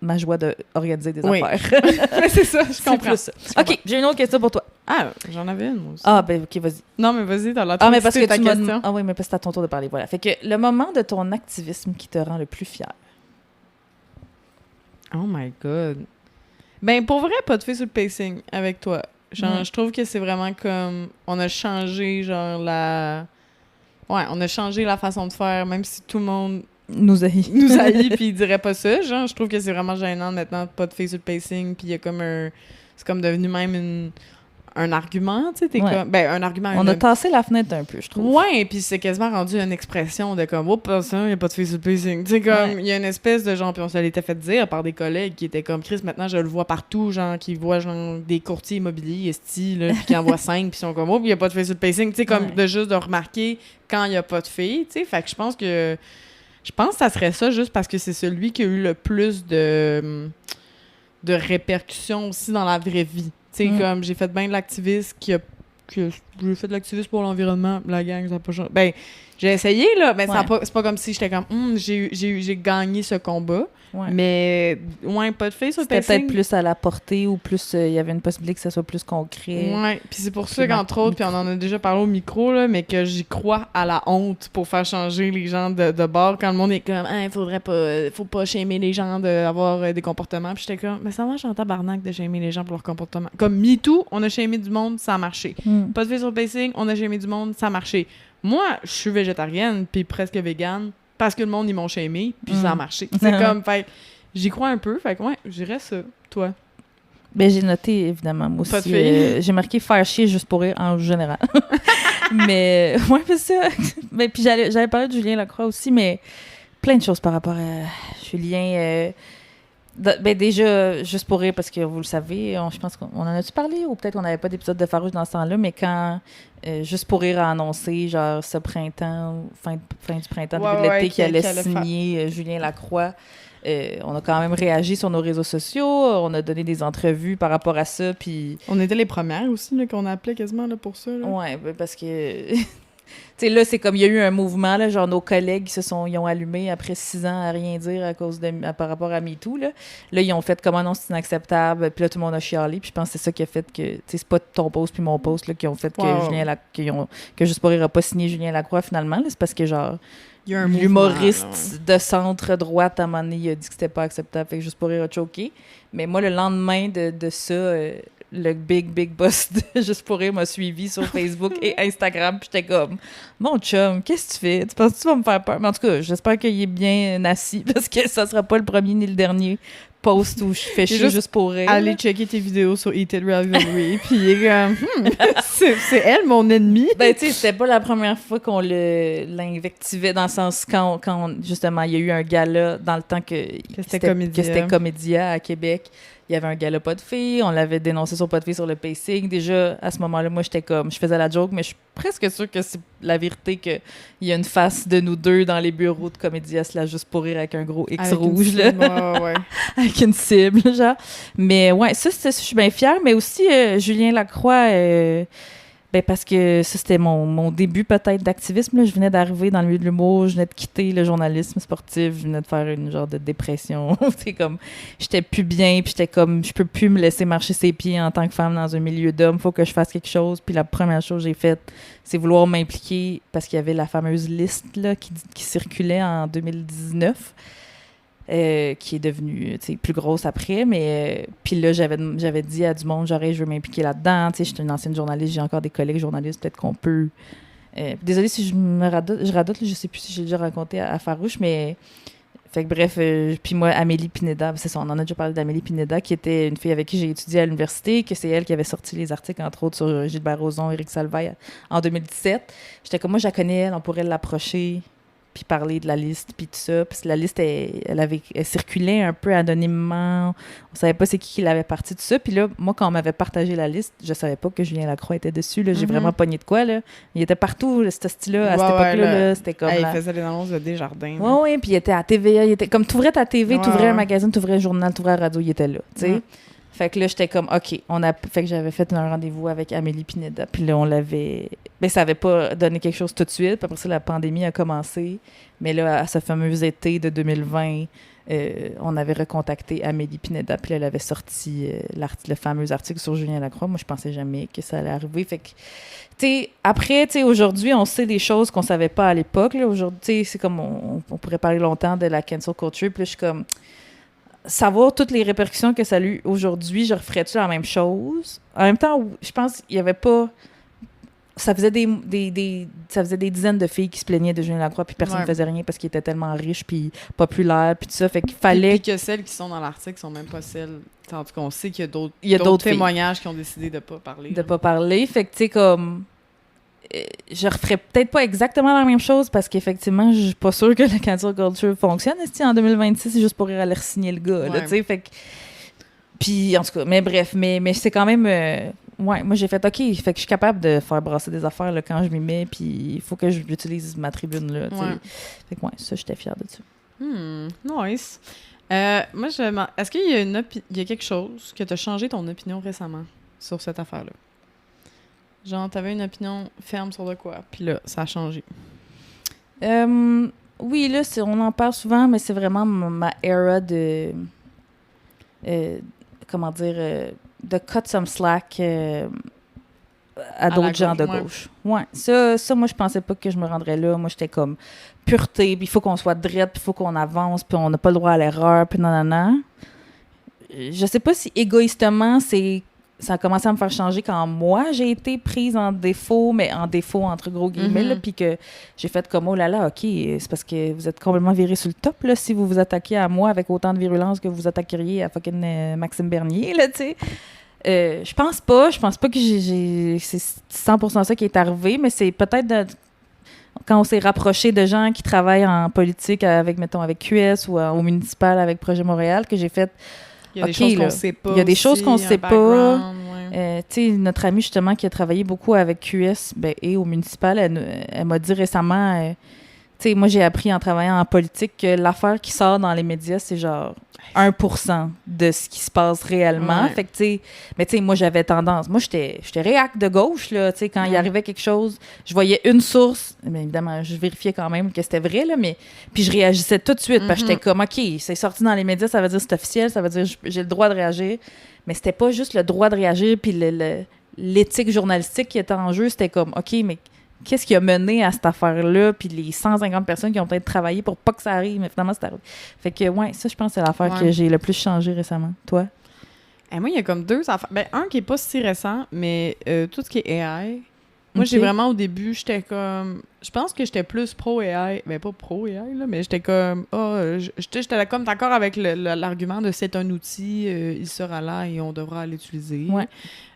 ma joie d'organiser des Oui. affaires. Mais c'est ça, je C'est comprends. plus ça. OK, j'ai une autre question pour toi. Ah, j'en avais une, moi aussi. Ah, ben OK, vas-y. Non, mais vas-y, t'as l'air Ah, mais parce que ta tu m'as... question. Ah oui, mais parce que c'est à ton tour de parler. Voilà. Fait que le moment de ton activisme qui te rend le plus fier. Oh my God. Ben, pour vrai, pas de fait sur le pacing avec toi. Genre, je trouve que c'est vraiment comme... On a changé, genre, Ouais, on a changé la façon de faire, même si tout le monde Nous haït. nous haït puis il dirait pas ça. Genre, je trouve que c'est vraiment gênant maintenant, pas de fait sur le pacing, puis il y a comme un... C'est comme devenu même un argument, tu sais, t'es Ouais. comme... Ben, un argument... On a tassé la fenêtre un peu, je trouve. Ouais, puis c'est quasiment rendu une expression de comme, oups, ça, il n'y a pas de face pacing. Tu sais, comme, il y a une espèce de genre, puis on se l'était fait dire par des collègues qui étaient comme, Chris, maintenant je le vois partout, genre, qui voient genre des courtiers immobiliers, esti, là, puis qui en voient 5, puis sont comme, oups, il n'y a pas de face pacing. Tu sais, comme, Ouais. de juste de remarquer quand il n'y a pas de filles, tu sais. Fait que je pense que ça serait ça juste parce que c'est celui qui a eu le plus de répercussions aussi dans la vraie vie. Tu sais, comme j'ai fait bien de l'activisme j'ai fait de l'activisme pour l'environnement, la gang, ça n'a pas changé. Ben, j'ai essayé, là, mais ça a Ouais. pas, c'est pas comme si j'étais comme, j'ai gagné ce combat. Ouais. Mais, ouais, pas de fait sur le C'était pacing. peut-être plus à la portée ou plus il y avait une possibilité que ça soit plus concret. Ouais, puis c'est pour ça Puis qu'entre autres, puis on en a déjà parlé au micro, là, mais que j'y crois à la honte pour faire changer les gens de bord quand le monde est comme, faut pas shamer les gens d'avoir des comportements. Puis j'étais comme, mais ça marche en tabarnak de shamer les gens pour leur comportement. Comme MeToo, on a shamé du monde, ça a marché. Mm. Pas de fait sur le pacing, on a shamé du monde, ça a marché. Moi, je suis végétarienne, puis presque végane, parce que le monde, ils m'ont shamé, puis ça a marché. C'est comme, fait j'y crois un peu, fait que ouais, je dirais ça. Toi? Ben, j'ai noté, évidemment, moi Pas aussi. de fille. J'ai marqué faire chier juste pour rire en général. Mais, ouais, c'est ça. Ben, puis j'avais parlé de Julien Lacroix aussi, mais plein de choses par rapport à Julien. Ben, déjà, juste pour rire, parce que vous le savez, je pense qu'on en a-tu parlé, ou peut-être qu'on n'avait pas d'épisode de Farouche dans ce temps-là, mais quand Juste pour rire a annoncé, genre, ce printemps, fin du printemps, début de l'été, qu'il allait signer Julien Lacroix. On a quand même réagi sur nos réseaux sociaux, on a donné des entrevues par rapport à ça, puis... On était les premières aussi, là, qu'on appelait quasiment là, pour ça. Là. Ouais, ben, parce que... Tu sais, là, c'est comme il y a eu un mouvement, là, genre nos collègues ils ont allumé après 6 ans à rien dire par rapport à MeToo. Là, ils ont fait comment non, c'est inacceptable. Puis là, tout le monde a chialé. Puis je pense que c'est ça qui a fait que, tu sais, c'est pas ton post puis mon post là, qui ont fait que Juste pour rire n'a pas signé Julien Lacroix finalement. Là, c'est parce que, genre, il y a un l'humoriste de centre-droite à un moment donné, il a dit que c'était pas acceptable. Fait que Juste pour rire a choqué. Mais moi, le lendemain de ça... le big boss de Juste pour rire m'a suivi sur Facebook et Instagram, puis j'étais comme « Mon chum, qu'est-ce que tu fais? Tu penses que tu vas me faire peur? » Mais en tout cas, j'espère qu'il est bien assis, parce que ça sera pas le premier ni le dernier post où je fais chier juste pour rire. Aller checker tes vidéos sur Eat It Ravioli, puis il est comme c'est elle, mon ennemi. Ben, tu sais, c'était pas la première fois qu'on l'invectivait, dans le sens quand justement, il y a eu un gala dans le temps que c'était Comédia à Québec. Il y avait un gala pas de filles, on l'avait dénoncé sur pas de filles sur le pacing. Déjà, à ce moment-là, moi, j'étais comme... Je faisais la joke, mais je suis presque sûre que c'est la vérité qu'il y a une face de nous deux dans les bureaux de Comédia, là, Juste pour rire, avec un gros X avec rouge, là. Ouais. Avec une cible, genre. Mais ouais, ça, je suis bien fière. Mais aussi, Julien Lacroix... ben parce que ça, c'était mon début peut-être d'activisme. Là. Je venais d'arriver dans le milieu de l'humour, je venais de quitter le journalisme sportif, je venais de faire une genre de dépression. C'est comme, j'étais plus bien, puis j'étais comme, je peux plus me laisser marcher ses pieds en tant que femme dans un milieu d'hommes, faut que je fasse quelque chose. Puis la première chose que j'ai faite, c'est vouloir m'impliquer, parce qu'il y avait la fameuse liste là, qui circulait en 2019. Qui est devenue plus grosse après, mais puis là j'avais dit à du monde je veux m'impliquer là-dedans, je suis une ancienne journaliste, j'ai encore des collègues journalistes, peut-être qu'on peut désolée si je radote, je sais plus si j'ai déjà raconté à Farouche, mais fait que bref, puis moi Amélie Pineda, c'est ça, on en a déjà parlé d'Amélie Pineda, qui était une fille avec qui j'ai étudié à l'université, que c'est elle qui avait sorti les articles entre autres sur Gilbert Rozon, Éric Salvaille en 2017. J'étais comme, moi je la connais, elle, on pourrait l'approcher puis parler de la liste, puis tout ça. Parce que la liste, elle circulait un peu anonymement. On savait pas c'est qui l'avait parti, tout ça. Puis là, moi, quand on m'avait partagé la liste, je savais pas que Julien Lacroix était dessus. Là. J'ai vraiment pogné de quoi, là. Il était partout, ce style-là, à cette époque-là. Là. C'était comme... il faisait les annonces de Desjardins. Oui, puis il était à TVA. Il était comme, t'ouvrais ta TV, t'ouvrais un magazine, t'ouvrais un journal, t'ouvrais la radio, il était là, tu sais. Fait que là, j'étais comme, OK, fait que j'avais fait un rendez-vous avec Amélie Pineda. Puis là, on l'avait... Ben, ça avait pas donné quelque chose tout de suite. Puis après ça, la pandémie a commencé. Mais là, à ce fameux été de 2020, on avait recontacté Amélie Pineda. Puis là, elle avait sorti le fameux article sur Julien Lacroix. Moi, je pensais jamais que ça allait arriver. Fait que, tu sais, après, tu sais, aujourd'hui, on sait des choses qu'on savait pas à l'époque. Aujourd'hui, tu sais, c'est comme, on pourrait parler longtemps de la cancel culture. Puis là, je suis comme... Savoir toutes les répercussions que ça a eu aujourd'hui, je referais-tu la même chose? En même temps, je pense qu'il n'y avait pas... Ça faisait ça faisait des dizaines de filles qui se plaignaient de Julien Lacroix, puis personne ne faisait rien parce qu'il était tellement riche, puis populaire, puis tout ça. Fait qu'il fallait... Puis que celles qui sont dans l'article sont même pas celles... En tout cas, on sait qu'il y a d'autres témoignages qui ont décidé de pas parler. De pas parler. Fait que, tu sais, comme... je referais peut-être pas exactement la même chose parce qu'effectivement, je suis pas sûre que la cancel culture fonctionne. En 2026, c'est juste pour aller signer le gars. Là, fait que... Puis, en tout cas, mais bref, mais c'est quand même... moi, j'ai fait OK, fait que je suis capable de faire brasser des affaires là, quand je m'y mets, puis il faut que j'utilise ma tribune. Là, fait que, ça, j'étais fière de ça. Nice. Moi, est-ce qu'il y a quelque chose que tu as changé ton opinion récemment sur cette affaire-là? Genre, t'avais une opinion ferme sur de quoi, puis là, ça a changé. Oui, là, on en parle souvent, mais c'est vraiment ma era de... comment dire... de cut some slack à d'autres gens de gauche. Ouais. Ça, moi, je pensais pas que je me rendrais là. Moi, j'étais comme pureté, puis il faut qu'on soit drette, puis il faut qu'on avance, puis on n'a pas le droit à l'erreur, puis nanana. Je sais pas si égoïstement, c'est ça a commencé à me faire changer quand moi, j'ai été prise en défaut, mais en défaut, entre gros guillemets, là, puis que j'ai fait comme, oh là là, OK, c'est parce que vous êtes complètement viré sur le top, là, si vous vous attaquez à moi avec autant de virulence que vous attaqueriez à fucking Maxime Bernier, là, tu sais. Je pense pas que c'est 100% ça qui est arrivé, mais c'est peut-être quand on s'est rapproché de gens qui travaillent en politique avec, mettons, avec QS ou au municipal avec Projet Montréal, que j'ai fait... Il y a des choses qu'on sait pas. Il y a des choses qu'on sait pas. Ouais. Tu sais, notre amie, justement, qui a travaillé beaucoup avec QS et au municipal, elle m'a dit récemment, tu sais, moi, j'ai appris en travaillant en politique que l'affaire qui sort dans les médias, c'est genre 1% de ce qui se passe réellement. Ouais. Fait que, tu sais, mais tu sais, moi, j'avais tendance. Moi, j'étais réac de gauche, là. Tu sais, quand il arrivait quelque chose, je voyais une source. Bien évidemment, je vérifiais quand même que c'était vrai, là, mais. Puis je réagissais tout de suite, parce que j'étais comme, OK, c'est sorti dans les médias, ça veut dire c'est officiel, ça veut dire j'ai le droit de réagir. Mais c'était pas juste le droit de réagir, puis l'éthique journalistique qui était en jeu, c'était comme, OK, mais qu'est-ce qui a mené à cette affaire-là, puis les 150 personnes qui ont peut-être travaillé pour pas que ça arrive, mais finalement, c'est arrivé. Fait que, ouais, ça, je pense que c'est l'affaire que j'ai le plus changé récemment. Toi? Moi, il y a comme deux affaires. Ben, un qui est pas si récent, mais tout ce qui est AI. Moi, j'ai vraiment, au début, j'étais comme... Je pense que j'étais plus pro-AI. Ben, pas pro-AI, là, mais j'étais comme... j'étais comme d'accord avec l'argument de c'est un outil, il sera là et on devra l'utiliser. Ouais.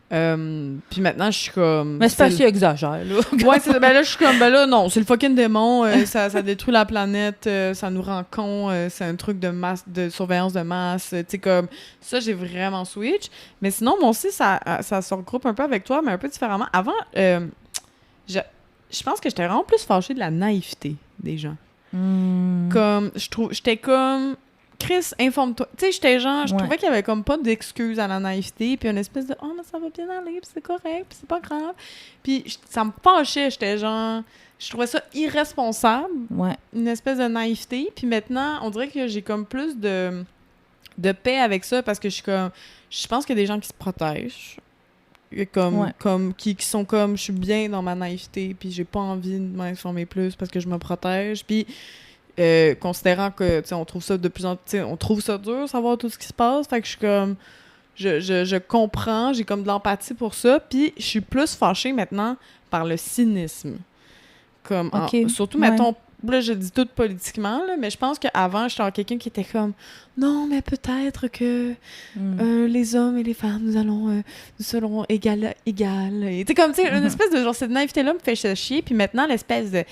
Puis maintenant, je suis comme... Mais c'est parce qu'il exagère, là. Ouais, ben là, je suis comme... Ben là, non, c'est le fucking démon. Ça détruit la planète. Ça nous rend cons. C'est un truc de masse, de surveillance de masse. Tu sais, comme... Ça, j'ai vraiment switch. Mais sinon, moi aussi, ça se regroupe un peu avec toi, mais un peu différemment. Avant, je pense que j'étais vraiment plus fâchée de la naïveté des gens. Comme... J'étais comme... Chris, informe-toi. Tu sais, j'étais genre, je trouvais qu'il y avait comme pas d'excuse à la naïveté, puis une espèce de « Oh, mais ça va bien aller, puis c'est correct, puis c'est pas grave. » Puis ça me fâchait, j'étais genre... Je trouvais ça irresponsable, une espèce de naïveté. Puis maintenant, on dirait que j'ai comme plus de paix avec ça, parce que je suis comme... Je pense qu'il y a des gens qui se protègent, qui sont comme « Je suis bien dans ma naïveté, puis j'ai pas envie de m'informer plus parce que je me protège. » Puis... considérant que on trouve ça de plus en plus, on trouve ça dur savoir tout ce qui se passe, fait que je suis comme je comprends, j'ai comme de l'empathie pour ça, puis je suis plus fâchée maintenant par le cynisme, comme surtout mettons, là je dis tout politiquement là, mais je pense qu'avant j'étais quelqu'un qui était comme non mais peut-être que les hommes et les femmes nous serons égal et tu sais comme tu sais une espèce de genre cette naïveté là me fait chier, puis maintenant l'espèce de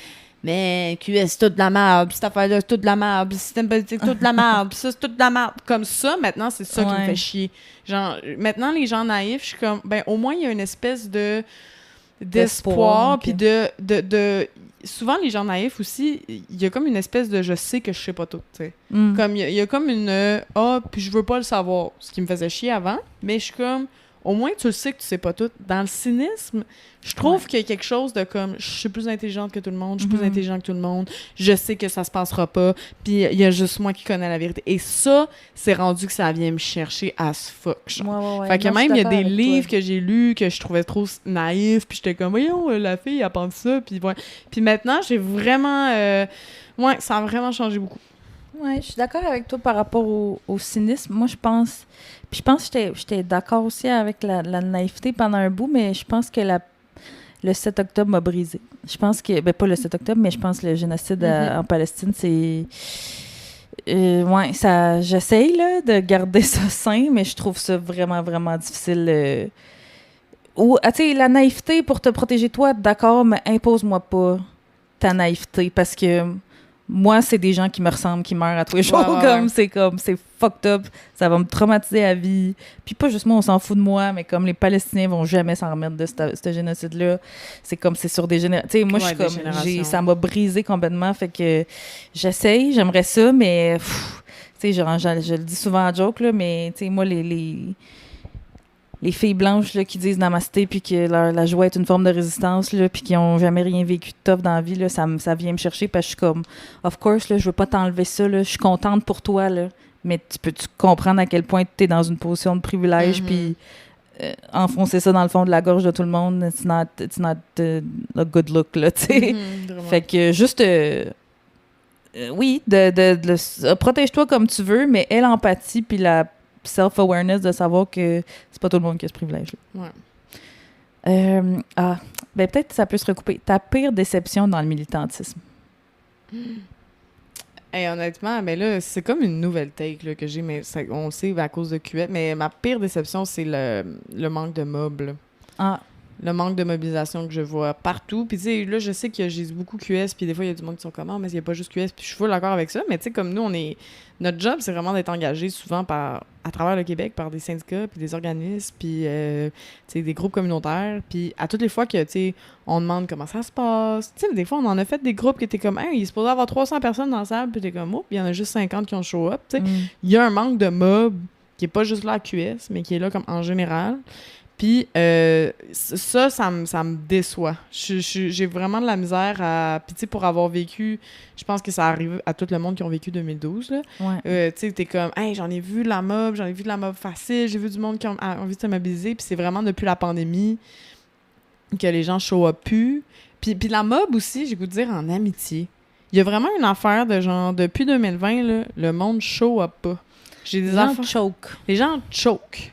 mais QS, c'est toute de la merde, cette affaire-là, c'est toute de la merde, système politique, toute de la merde, ça, c'est toute de la merde. Comme ça, maintenant, c'est ça qui me fait chier. Genre, maintenant, les gens naïfs, je suis comme, ben, au moins, il y a une espèce d'espoir, puis de... Souvent, les gens naïfs aussi, il y a comme une espèce de « je sais que je sais pas tout », tu sais. Comme, il y a comme une « puis je veux pas le savoir », ce qui me faisait chier avant, mais je suis comme... Au moins, tu le sais que tu sais pas tout. Dans le cynisme, je trouve qu'il y a quelque chose de comme je suis plus intelligente que tout le monde, je suis plus intelligent que tout le monde, je sais que ça se passera pas, puis il y a juste moi qui connais la vérité. Et ça, c'est rendu que ça vient me chercher as fuck. Fait que même, il y a des livres que j'ai lus que je trouvais trop naïfs, puis j'étais comme, voyons, la fille, elle pense ça, puis ouais. Puis maintenant, j'ai vraiment... ça a vraiment changé beaucoup. Ouais, je suis d'accord avec toi par rapport au cynisme. Moi, je pense... Puis je pense que j'étais d'accord aussi avec la naïveté pendant un bout, mais je pense que le 7 octobre m'a brisé. Je pense que... Ben, pas le 7 octobre, mais je pense que le génocide en Palestine, c'est... j'essaye là, de garder ça sain, mais je trouve ça vraiment, vraiment difficile. Tu sais, la naïveté pour te protéger toi, d'accord, mais impose-moi pas ta naïveté, parce que... Moi, c'est des gens qui me ressemblent, qui meurent à tous les jours. C'est fucked up. Ça va me traumatiser à vie. Puis pas juste moi, on s'en fout de moi, mais comme les Palestiniens vont jamais s'en remettre de ce génocide-là. C'est comme, c'est sur des générations. Tu sais, moi, je suis comme, ça m'a brisé complètement. Fait que j'essaye, j'aimerais ça, mais, tu sais, je le dis souvent en joke, là, mais, tu sais, moi, les filles blanches là, qui disent namasté puis que la joie est une forme de résistance là, puis qui ont jamais rien vécu de tough dans la vie, là, ça vient me chercher parce que je suis comme of course là, je veux pas t'enlever ça là, je suis contente pour toi là, mais tu peux-tu comprendre à quel point tu es dans une position de privilège puis enfoncer ça dans le fond de la gorge de tout le monde, it's not a good look là, tu sais. Fait que juste oui, protège-toi comme tu veux, mais aie l'empathie puis self-awareness de savoir que c'est pas tout le monde qui a ce privilège-là. Ouais. Ben peut-être ça peut se recouper. Ta pire déception dans le militantisme? Hey, honnêtement, ben là, c'est comme une nouvelle take là, que j'ai, mais on le sait à cause de QS, mais ma pire déception, c'est le manque de mob. Là. Ah. Le manque de mobilisation que je vois partout. Puis tu sais, là, je sais que j'ai beaucoup QS, puis des fois, il y a du monde qui sont comme « Ah, mais il n'y a pas juste QS », puis je suis full d'accord avec ça, mais tu sais, comme nous, notre job, c'est vraiment d'être engagé souvent à travers le Québec par des syndicats, puis des organismes, puis tu sais, des groupes communautaires, puis à toutes les fois que, tu sais, on demande comment ça se passe. Tu sais, des fois, on en a fait des groupes qui étaient comme « Hey, il est supposé avoir 300 personnes dans la salle », puis t'es comme « Oh, puis il y en a juste 50 qui ont show up », tu sais. Il y a un manque de mob qui est pas juste là à QS, mais qui est là comme en général. Puis ça me déçoit. J'ai vraiment de la misère à... Puis tu sais, pour avoir vécu... Je pense que ça arrive à tout le monde qui ont vécu 2012, là. Ouais. Tu sais, t'es comme « Hey, j'en ai vu de la mob facile, j'ai vu du monde qui a envie de se mobiliser. » Puis c'est vraiment depuis la pandémie que les gens show up plus. Puis la mob aussi, j'ai goût de dire en amitié. Il y a vraiment une affaire de genre, depuis 2020, là, le monde show up pas. Les gens choke. Les gens choke.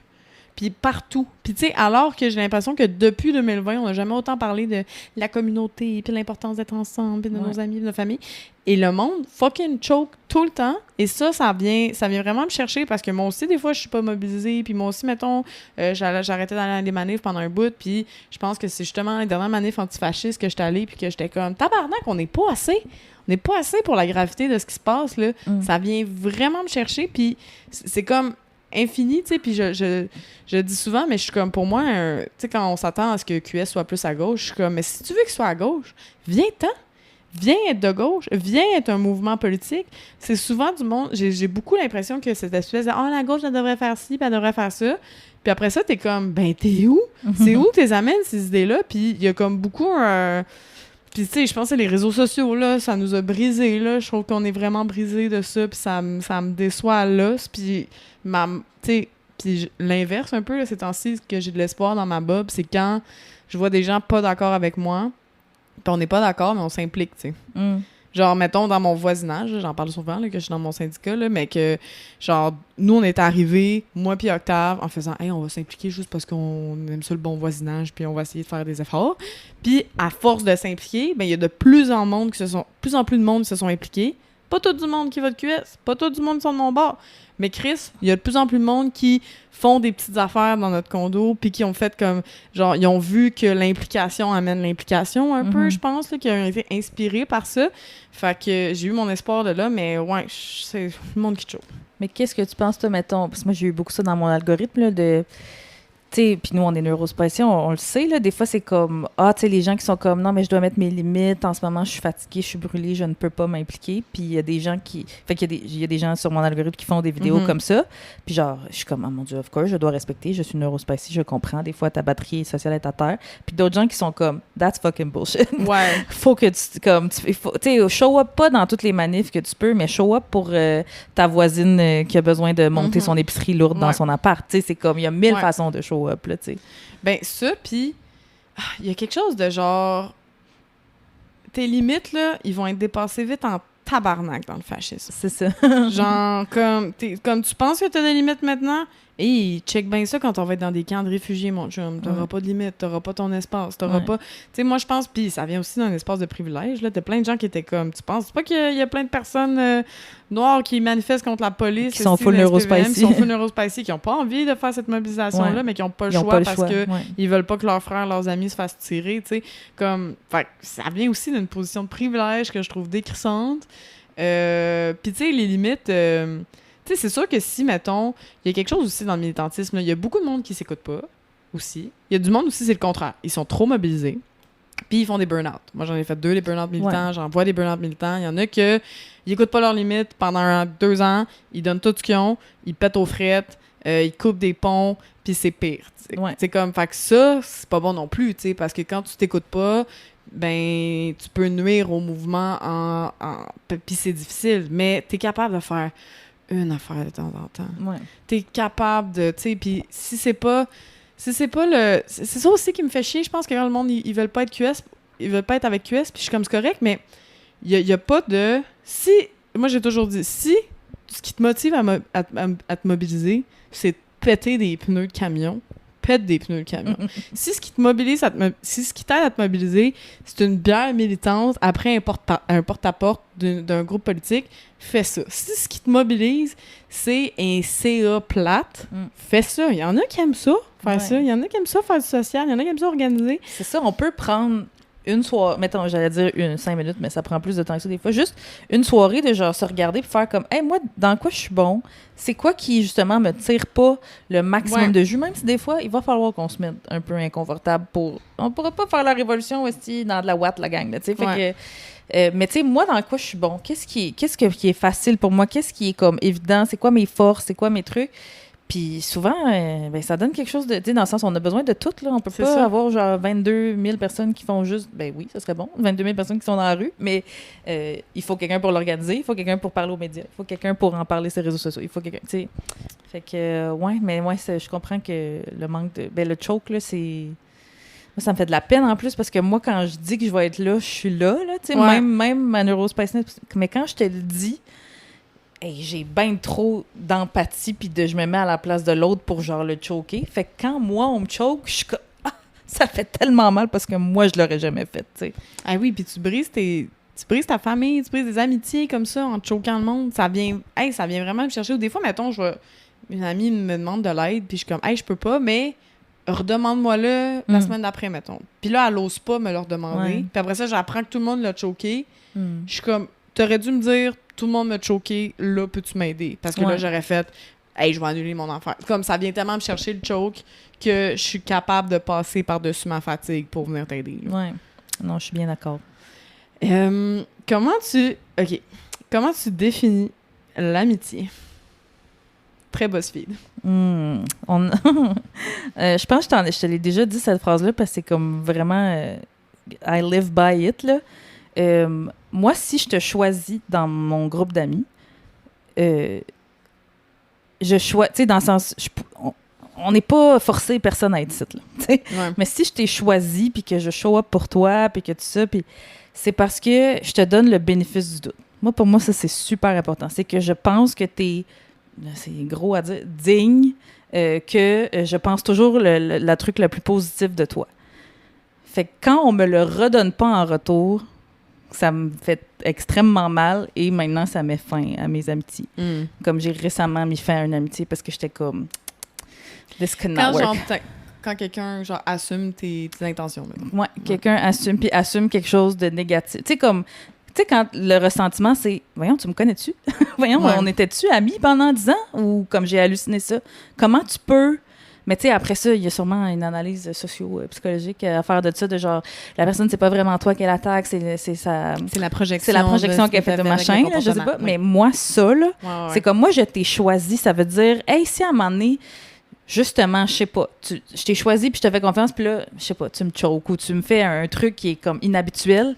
Puis partout. Puis tu sais, alors que j'ai l'impression que depuis 2020, on n'a jamais autant parlé de la communauté, puis l'importance d'être ensemble, puis de nos amis, de nos familles. Et le monde fucking choke tout le temps. Et ça vient vraiment me chercher parce que moi aussi, des fois, je suis pas mobilisée. Puis moi aussi, mettons, j'arrêtais d'aller à des manifs pendant un bout. Puis je pense que c'est justement les dernières manifs antifascistes que j'étais allée, puis que j'étais comme, tabarnak, on n'est pas assez. On n'est pas assez pour la gravité de ce qui se passe, là. Ça vient vraiment me chercher. Puis c'est comme infini, tu sais, puis je dis souvent, mais je suis comme, pour moi, tu sais, quand on s'attend à ce que QS soit plus à gauche, je suis comme, mais si tu veux qu'il soit à gauche, viens-t'en, viens être de gauche, viens être un mouvement politique. C'est souvent du monde, j'ai beaucoup l'impression que cette espèce de, la gauche, elle devrait faire ci, puis elle devrait faire ça, puis après ça, t'es comme, ben, t'es où? C'est où t'es amènes ces idées-là? Puis il y a comme beaucoup Puis, tu sais, je pense que les réseaux sociaux, là, ça nous a brisés, là. Je trouve qu'on est vraiment brisés de ça, puis ça me déçoit à l'os. Puis, tu sais, puis l'inverse un peu, là, ces temps-ci, que j'ai de l'espoir dans ma bob, c'est quand je vois des gens pas d'accord avec moi, puis on n'est pas d'accord, mais on s'implique, tu sais. Genre, mettons, dans mon voisinage, là, j'en parle souvent, là, que je suis dans mon syndicat, là, mais que, genre, nous, on est arrivés, moi puis Octave, en faisant « Hey, on va s'impliquer juste parce qu'on aime ça le bon voisinage, puis on va essayer de faire des efforts. » Puis, à force de s'impliquer, ben il y a de plus en plus de monde qui se sont impliqués. Pas tout du monde qui va de QS, pas tout du monde qui sont de mon bord. Mais Chris, il y a de plus en plus de monde qui font des petites affaires dans notre condo, puis qui ont fait comme, genre, ils ont vu que l'implication amène l'implication un peu, je pense, là, qui ont été inspirés par ça. Fait que j'ai eu mon espoir de là, mais ouais, c'est le monde qui choque. Mais qu'est-ce que tu penses, toi, mettons, parce que moi, j'ai eu beaucoup ça dans mon algorithme, là, de... Tu sais, puis nous, on est neurospatiaux, on le sait, là. Des fois, c'est comme, tu sais, les gens qui sont comme, non, mais je dois mettre mes limites. En ce moment, je suis fatiguée, je suis brûlée, je ne peux pas m'impliquer. Puis il y a des gens qui... Fait qu'il y a des gens sur mon algorithme qui font des vidéos comme ça. Puis genre, je suis comme, oh mon Dieu, of course, je dois respecter. Je suis neurospatiale, je comprends. Des fois, ta batterie sociale est à terre. Puis d'autres gens qui sont comme, that's fucking bullshit. Ouais. Faut que tu, comme, tu sais, show up pas dans toutes les manifs que tu peux, mais show up pour ta voisine qui a besoin de monter son épicerie lourde dans son appart. Tu sais, c'est comme, il y a 1000 façons de show up, là, tu sais. Ben, ça, puis il y a quelque chose de genre... Tes limites, là, ils vont être dépassées vite en tabarnak dans le fascisme. C'est ça. Genre, comme tu penses que t'as des limites maintenant, hey, check bien ça quand on va être dans des camps de réfugiés, mon chum. T'auras pas de limites, t'auras pas ton espace, t'auras pas... Tu sais, moi, je pense, puis ça vient aussi d'un espace de privilège, là. T'as plein de gens qui étaient comme... Tu penses pas qu'il y a plein de personnes noires qui manifestent contre la police? Qui sont full neurospicy. Qui sont full neurospicy, qui ont pas envie de faire cette mobilisation-là, mais qui ont pas le choix parce que ils veulent pas que leurs frères, leurs amis se fassent tirer, tu sais. Comme... Fait ça vient aussi d'une position de privilège que je trouve décrissante. Puis, tu sais, les limites... Tu sais, c'est sûr que si, mettons, il y a quelque chose aussi dans le militantisme, il y a beaucoup de monde qui s'écoute pas, aussi. Il y a du monde aussi, c'est le contraire. Ils sont trop mobilisés, puis ils font des burn-out. Moi, j'en ai fait 2, des burn-out militants. J'en vois des burn-out militants. Il y en a qui écoutent pas leurs limites pendant 2 ans. Ils donnent tout ce qu'ils ont. Ils pètent aux frettes. Ils coupent des ponts, puis c'est pire. C'est comme, fait que ça, c'est pas bon non plus, tu sais, parce que quand tu t'écoutes pas, ben, tu peux nuire au mouvement puis c'est difficile. Mais t'es capable de faire une affaire de temps en temps. Ouais. T'es capable de, tu sais, puis si c'est pas le... C'est ça aussi qui me fait chier, je pense que quand le monde, ils veulent pas être QS, ils veulent pas être avec QS, puis je suis comme, c'est correct, mais il y a pas de... Si... Moi, j'ai toujours dit, si ce qui te motive à te mobiliser, c'est de péter des pneus de camion. Pète des pneus de camion. Si ce qui te mobilise, si ce qui t'aide à te mobiliser, c'est une bière militante après un porte-à-porte d'un groupe politique, fais ça. Si ce qui te mobilise, c'est un CA plate, fais ça. Il y en a qui aiment ça, faire ça. Il y en a qui aiment ça, faire du social. Il y en a qui aiment ça, organiser. C'est ça, on peut prendre une soirée, mettons, j'allais dire 5 minutes, mais ça prend plus de temps que ça des fois, juste une soirée de genre se regarder puis faire comme, hey, moi, dans quoi je suis bon? C'est quoi qui, justement, me tire pas le maximum de jus? Même si des fois, il va falloir qu'on se mette un peu inconfortable pour... On pourra pas faire la révolution aussi dans de la ouate, la gang, tu sais, fait que... mais tu sais, moi, dans quoi je suis bon? Qu'est-ce qui est facile pour moi? Qu'est-ce qui est comme évident? C'est quoi mes forces? C'est quoi mes trucs? Puis souvent, ça donne quelque chose de... Tu sais, dans le sens, on a besoin de tout, là. On peut pas avoir, genre, 22 000 personnes qui font juste... Ben oui, ça serait bon. 22 000 personnes qui sont dans la rue. Mais il faut quelqu'un pour l'organiser. Il faut quelqu'un pour parler aux médias. Il faut quelqu'un pour en parler sur les réseaux sociaux. Il faut quelqu'un... Tu sais... Fait que, je comprends que le manque de... Ben, le choke, là, c'est... Moi, ça me fait de la peine, en plus, parce que moi, quand je dis que je vais être là, je suis là, tu sais. Même ma neurospécialiste... Mais quand je te le dis... Hey, j'ai bien trop d'empathie puis je me mets à la place de l'autre pour genre le choquer. Fait que quand moi, on me choke, je suis comme... ça fait tellement mal parce que moi, je l'aurais jamais fait, tu sais. Ah oui, puis tu brises ta famille, tu brises des amitiés comme ça en te choquant le monde. Ça vient vraiment me chercher. Ou des fois, mettons, une amie me demande de l'aide puis je suis comme, hey, je peux pas, mais redemande-moi-le la semaine d'après, mettons. Puis là, elle ose pas me le redemander. Puis après ça, j'apprends que tout le monde l'a choqué. Je suis comme, t'aurais dû me dire... Tout le monde m'a choqué, là, peux-tu m'aider? Parce que là, j'aurais fait, hey, je vais annuler mon affaire. Comme ça vient tellement me chercher le choke que je suis capable de passer par-dessus ma fatigue pour venir t'aider. Ouais. Non, je suis bien d'accord. Comment tu définis l'amitié? Très BuzzFeed. Je pense que je te l'ai déjà dit, cette phrase-là, parce que c'est comme vraiment... I live by it, là. Moi, si je te choisis dans mon groupe d'amis, je choisis, tu sais, dans le sens, on n'est pas forcé personne à être ici, là, tu sais. Mais si je t'ai choisi, puis que je show up pour toi, puis que tout ça, puis c'est parce que je te donne le bénéfice du doute. Moi, pour moi, ça, c'est super important. C'est que je pense que t'es, c'est gros à dire, digne, que je pense toujours le truc le plus positif de toi. Fait que quand on me le redonne pas en retour, ça me fait extrêmement mal et maintenant, ça met fin à mes amitiés. Comme j'ai récemment mis fin à une amitié parce que j'étais comme... This could not work. Quand quelqu'un genre, assume tes intentions. Ouais, quelqu'un assume quelque chose de négatif. Tu sais, comme... Tu sais, quand le ressentiment, c'est « Voyons, tu me connais-tu? Voyons, on était-tu amis pendant 10 ans? » Ou comme j'ai halluciné ça. Comment tu peux... Mais tu sais, après ça, il y a sûrement une analyse socio-psychologique à faire de ça, de genre, la personne, c'est pas vraiment toi qu'elle attaque, c'est la projection qu'elle fait de machin, là, je sais pas. Oui. Mais moi, ça, là, c'est comme moi, je t'ai choisi, ça veut dire, hey, si à un moment donné, justement, je sais pas, je t'ai choisi puis je te fais confiance, puis là, je sais pas, tu me choques ou tu me fais un truc qui est comme inhabituel,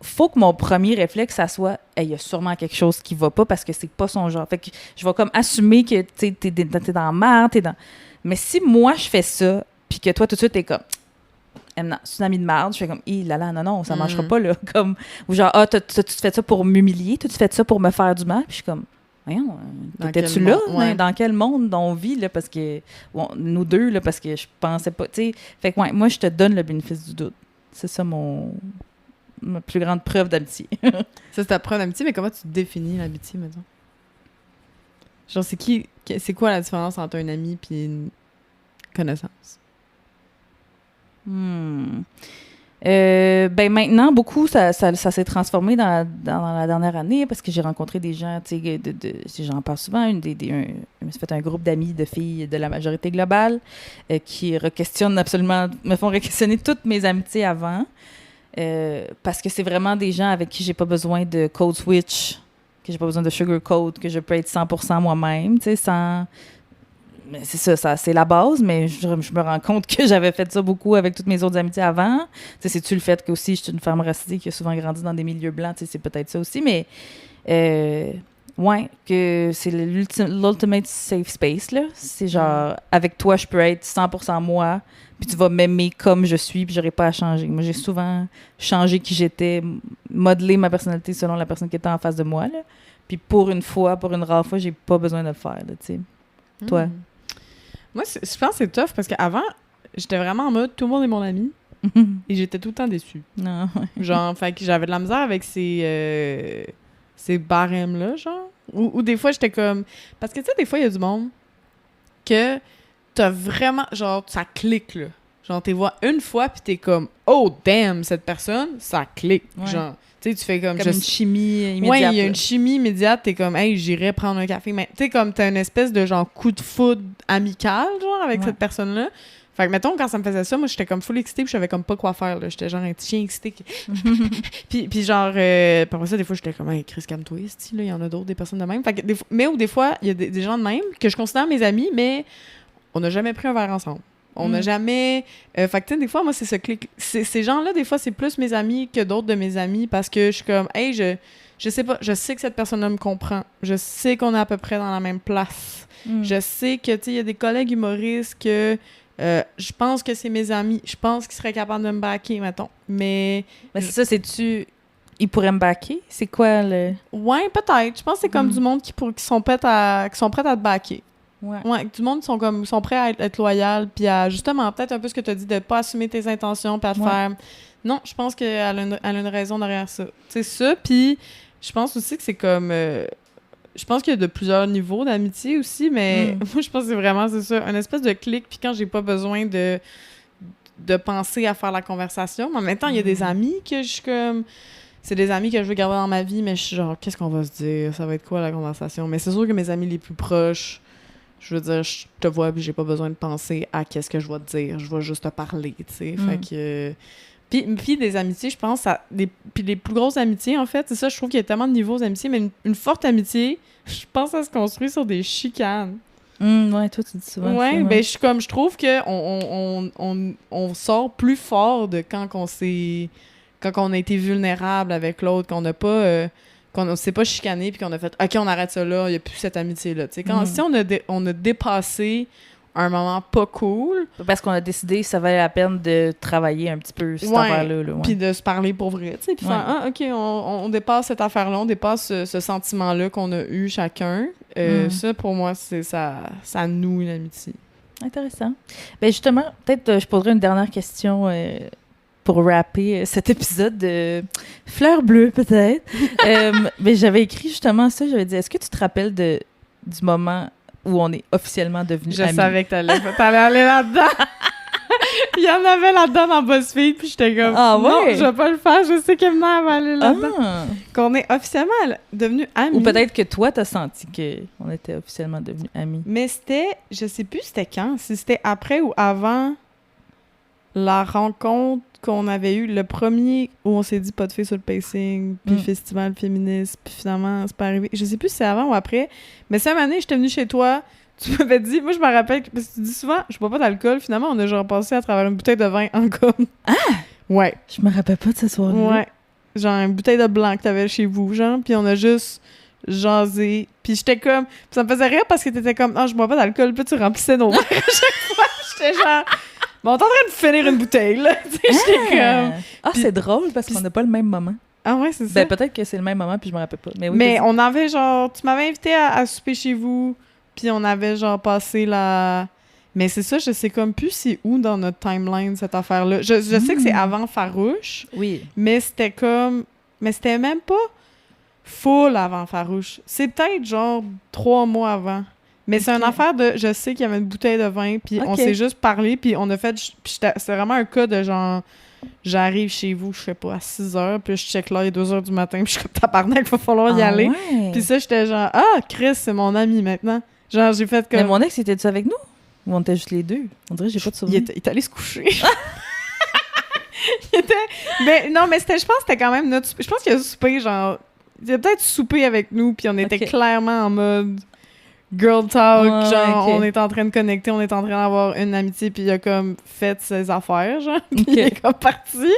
faut que mon premier réflexe, ça soit, il y a sûrement quelque chose qui va pas parce que c'est pas son genre. Fait que je vais comme assumer que t'es dans la merde, t'es dans... Mais si moi, je fais ça, puis que toi, tout de suite, t'es comme, non, c'est une amie de merde, je fais comme, non, ça marchera pas, là. Comme, ou genre, tu fais ça pour m'humilier, tu fais ça pour me faire du mal, puis je suis comme, voyons, t'étais-tu là? Dans quel monde on vit, là? Parce que, nous deux, là, parce que je pensais pas, tu sais. Fait que, moi, je te donne le bénéfice du doute. C'est ça ma plus grande preuve d'amitié. Ça, c'est ta preuve d'amitié, mais comment tu définis l'amitié, maintenant? Genre, c'est quoi la différence entre un ami et une connaissance? Ben maintenant, beaucoup, ça s'est transformé dans la dernière année parce que j'ai rencontré des gens, tu sais, j'en parle souvent, je me suis fait un groupe d'amis de filles de la majorité globale qui me font re-questionner toutes mes amitiés avant parce que c'est vraiment des gens avec qui j'ai pas besoin de code switch, que j'ai pas besoin de sugarcoat, que je peux être 100% moi-même, tu sais, sans... Mais c'est ça, c'est la base, mais je me rends compte que j'avais fait ça beaucoup avec toutes mes autres amitiés avant. Tu sais, c'est-tu le fait que aussi je suis une femme racisée qui a souvent grandi dans des milieux blancs, tu sais, c'est peut-être ça aussi, mais que c'est l'ultimate safe space, là. C'est genre, avec toi, je peux être 100% moi, puis tu vas m'aimer comme je suis, puis j'aurai pas à changer. Moi, j'ai souvent changé qui j'étais, modelé ma personnalité selon la personne qui était en face de moi, là. Puis pour une rare fois, j'ai pas besoin de le faire, là, tu sais. Toi? Moi, je pense que c'est tough parce qu'avant, j'étais vraiment en mode tout le monde est mon ami et j'étais tout le temps déçue. Non. Genre, fait que j'avais de la misère avec ces barèmes-là, genre. Ou des fois, j'étais comme... Parce que, tu sais, des fois, il y a du monde que t'as vraiment... Genre, ça clique, là. Genre, t'es vois une fois, puis t'es comme « Oh, damn, cette personne, ça clique. Ouais. » Genre, tu sais, tu fais comme... Comme une chimie immédiate. Ouais, il y a une chimie immédiate. T'es comme « Hey, j'irais prendre un café. » Mais tu sais, comme t'as une espèce de, genre, coup de foudre amical, genre, avec cette personne-là. Fait que, mettons, quand ça me faisait ça, moi, j'étais comme full excitée, puis je savais comme pas quoi faire, là. J'étais genre un petit chien excité. puis genre, après ça, des fois, j'étais comme, hey, Chris, calme-toi, là, il y en a d'autres, des personnes de même. Fait que des fois, il y a des gens de même que je considère mes amis, mais on n'a jamais pris un verre ensemble. On n'a jamais... fait que, tu sais, des fois, moi, c'est ce clic. Ces gens-là, des fois, c'est plus mes amis que d'autres de mes amis, parce que je suis comme, hey, je sais pas, je sais que cette personne-là me comprend. Je sais qu'on est à peu près dans la même place. Je sais que, tu sais, il y a des collègues humoristes que... je pense que c'est mes amis. Je pense qu'ils seraient capables de me backer, mettons. Mais c'est ça, c'est-tu... Ils pourraient me backer? C'est quoi le... Ouais, peut-être. Je pense que c'est comme du monde qui sont prêts à te backer. Ouais, du monde qui sont prêts à être loyal, puis à, justement, peut-être un peu ce que tu as dit, de pas assumer tes intentions, puis à te faire... Non, je pense qu'elle a une raison derrière ça. C'est ça, puis je pense aussi que c'est comme... je pense qu'il y a de plusieurs niveaux d'amitié aussi, mais moi, je pense que c'est ça, un espèce de clic, puis quand j'ai pas besoin de penser à faire la conversation, mais en même temps, il y a des amis que je suis comme... C'est des amis que je veux garder dans ma vie, mais je suis genre, qu'est-ce qu'on va se dire? Ça va être quoi la conversation? Mais c'est sûr que mes amis les plus proches, je veux dire, je te vois, puis j'ai pas besoin de penser à qu'est-ce que je vais te dire. Je vais juste te parler, tu sais. Fait que... Puis des amitiés, je pense, puis les plus grosses amitiés, en fait, c'est ça, je trouve qu'il y a tellement de niveaux d'amitié, mais une forte amitié, je pense, ça se construit sur des chicanes. Ouais, toi, tu dis souvent ça. Ouais, ben, je trouve que on sort plus fort de quand on a été vulnérable avec l'autre, qu'on n'a pas... qu'on s'est pas chicané, puis qu'on a fait « OK, on arrête ça là, il n'y a plus cette amitié-là. » Tu sais, si on a dépassé un moment pas cool... Parce qu'on a décidé que ça valait la peine de travailler un petit peu cette affaire-là. Là, puis de se parler pour vrai, tu sais, puis faire « Ah, OK, on dépasse cette affaire-là, on dépasse ce sentiment-là qu'on a eu chacun. » Ça, pour moi, ça noue une amitié. Intéressant. Ben justement, peut-être je poserai une dernière question... pour rapper cet épisode de Fleur bleue, peut-être. Mais j'avais écrit justement ça, j'avais dit, est-ce que tu te rappelles du moment où on est officiellement devenus amis? Je savais que t'allais aller là-dedans. Il y en avait là-dedans dans BuzzFeed, puis j'étais comme, non, je vais pas le faire, je sais qu'Emma va aller là-dedans. Qu'on est officiellement devenus amis. Ou peut-être que toi, t'as senti qu'on était officiellement devenus amis. Mais c'était, je sais plus c'était quand, si c'était après ou avant la rencontre qu'on avait eu, le premier où on s'est dit pas de filles sur le pacing, puis festival féministe, puis finalement, c'est pas arrivé. Je sais plus si c'est avant ou après, mais cette année, j'étais venue chez toi, tu m'avais dit, moi je me rappelle, parce que tu dis souvent, je bois pas d'alcool, finalement, on a genre passé à travers une bouteille de vin en com. Ah! Ouais. Je me rappelle pas de ce soir-là. Ouais. Genre une bouteille de blanc que t'avais chez vous, genre, puis on a juste jasé, puis j'étais comme, puis ça me faisait rire parce que t'étais comme, ah, je bois pas d'alcool, puis tu remplissais nos verres à chaque fois, j'étais genre... Bon, on est en train de finir une bouteille, là. J'étais comme... Ah, c'est drôle, parce qu'on n'a pas le même moment. Ah ouais, c'est ça? Ben, peut-être que c'est le même moment, puis je me rappelle pas. Mais, oui, mais on avait, genre... Tu m'avais invité à souper chez vous, puis on avait, genre, passé la... Mais c'est ça, je sais comme plus c'est où dans notre timeline, cette affaire-là. Je sais que c'est avant Farouche. Oui. Mais c'était comme... Mais c'était même pas full avant Farouche. C'est peut-être, genre, 3 mois avant. Mais c'est une affaire de... Je sais qu'il y avait une bouteille de vin, puis on s'est juste parlé, puis on a fait... Puis c'est vraiment un cas de genre... J'arrive chez vous, je sais pas, à 6 heures, puis je check l'heure, il est 2 heures du matin, puis je suis comme tabarnak, il va falloir y aller. Ouais. Puis ça, j'étais genre, ah, Chris, c'est mon ami maintenant. Genre, j'ai fait comme... Mais mon ex, était-tu avec nous? Ou on était juste les deux? On dirait que j'ai pas de souvenir. Il est allé se coucher. Mais non, mais je pense que c'était quand même notre... Je pense qu'il a soupé, genre... Il a peut-être soupé avec nous, puis on était clairement en mode... girl talk, genre, on est en train de connecter, on est en train d'avoir une amitié, puis il a comme fait ses affaires, genre, puis il est comme parti.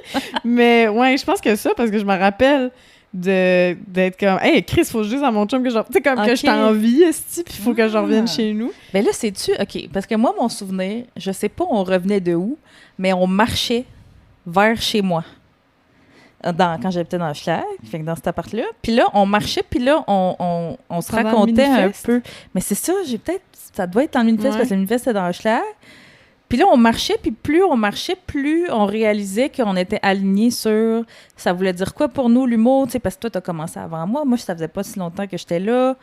Mais ouais, je pense que ça, parce que je me rappelle d'être comme, hey, Chris, faut juste à mon chum que genre, tu sais, comme que je t'envie, esti, puis il faut que je revienne chez nous. Ben là, sais-tu, OK, parce que moi, mon souvenir, je sais pas, on revenait de où, mais on marchait vers chez moi. quand j'habitais dans Schlag, fait que dans cet appart-là. Puis là, on marchait, puis là, on se Pendant le racontait un Minifest? peu. Mais c'est ça, ça doit être dans le Minifest, Ouais. parce que le Minifest, c'était dans Schlag. Puis là, on marchait, puis plus on marchait, plus on réalisait qu'on était alignés sur ça voulait dire quoi pour nous, l'humour, tu sais, parce que toi, t'as commencé avant moi. Moi, ça faisait pas si longtemps que j'étais là.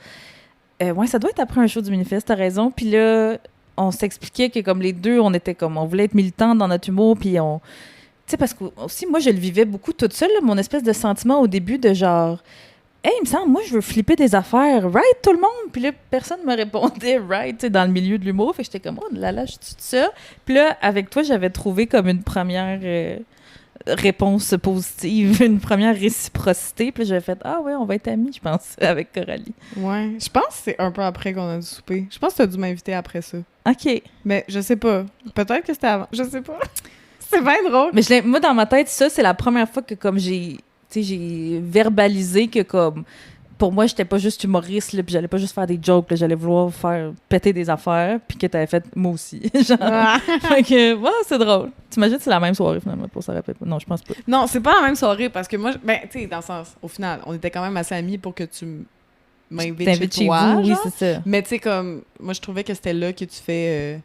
Ouais, ça doit être après un show du Minifest, t'as raison. Puis là, on s'expliquait que comme les deux, on voulait être militants dans notre humour, puis on... Tu sais, parce que aussi, moi, je le vivais beaucoup toute seule, là, mon espèce de sentiment au début de genre... Hey, il me semble, moi, je veux flipper des affaires. Right, tout le monde? Puis là, personne me répondait right, tu sais, dans le milieu de l'humour. Fait que j'étais comme, oh là là, je suis ça. Puis là, avec toi, j'avais trouvé comme une première réponse positive, une première réciprocité. Puis là, j'avais fait, ah ouais, on va être amis, je pense, avec Coralie. Ouais. Je pense que c'est un peu après qu'on a dû souper. Je pense que tu as dû m'inviter après ça. OK. Mais je sais pas. Peut-être que c'était avant. Je sais pas. C'est bien drôle. Mais moi, dans ma tête, ça, c'est la première fois que comme j'ai verbalisé que comme pour moi, j'étais pas juste humoriste, là, puis j'allais pas juste faire des jokes, là, j'allais vouloir faire péter des affaires, puis que t'avais fait moi aussi. Genre. Ah. Fait que, ouais, c'est drôle. T'imagines que c'est la même soirée, finalement, pour ça répète pas. Non, je pense pas. Non, c'est pas la même soirée parce que moi, ben, tu sais, dans le sens, au final, on était quand même assez amis pour que tu m'invites chez T'invites chez toi. vous, oui, genre. c'est ça. Mais tu sais, comme, moi, je trouvais que c'était là que tu fais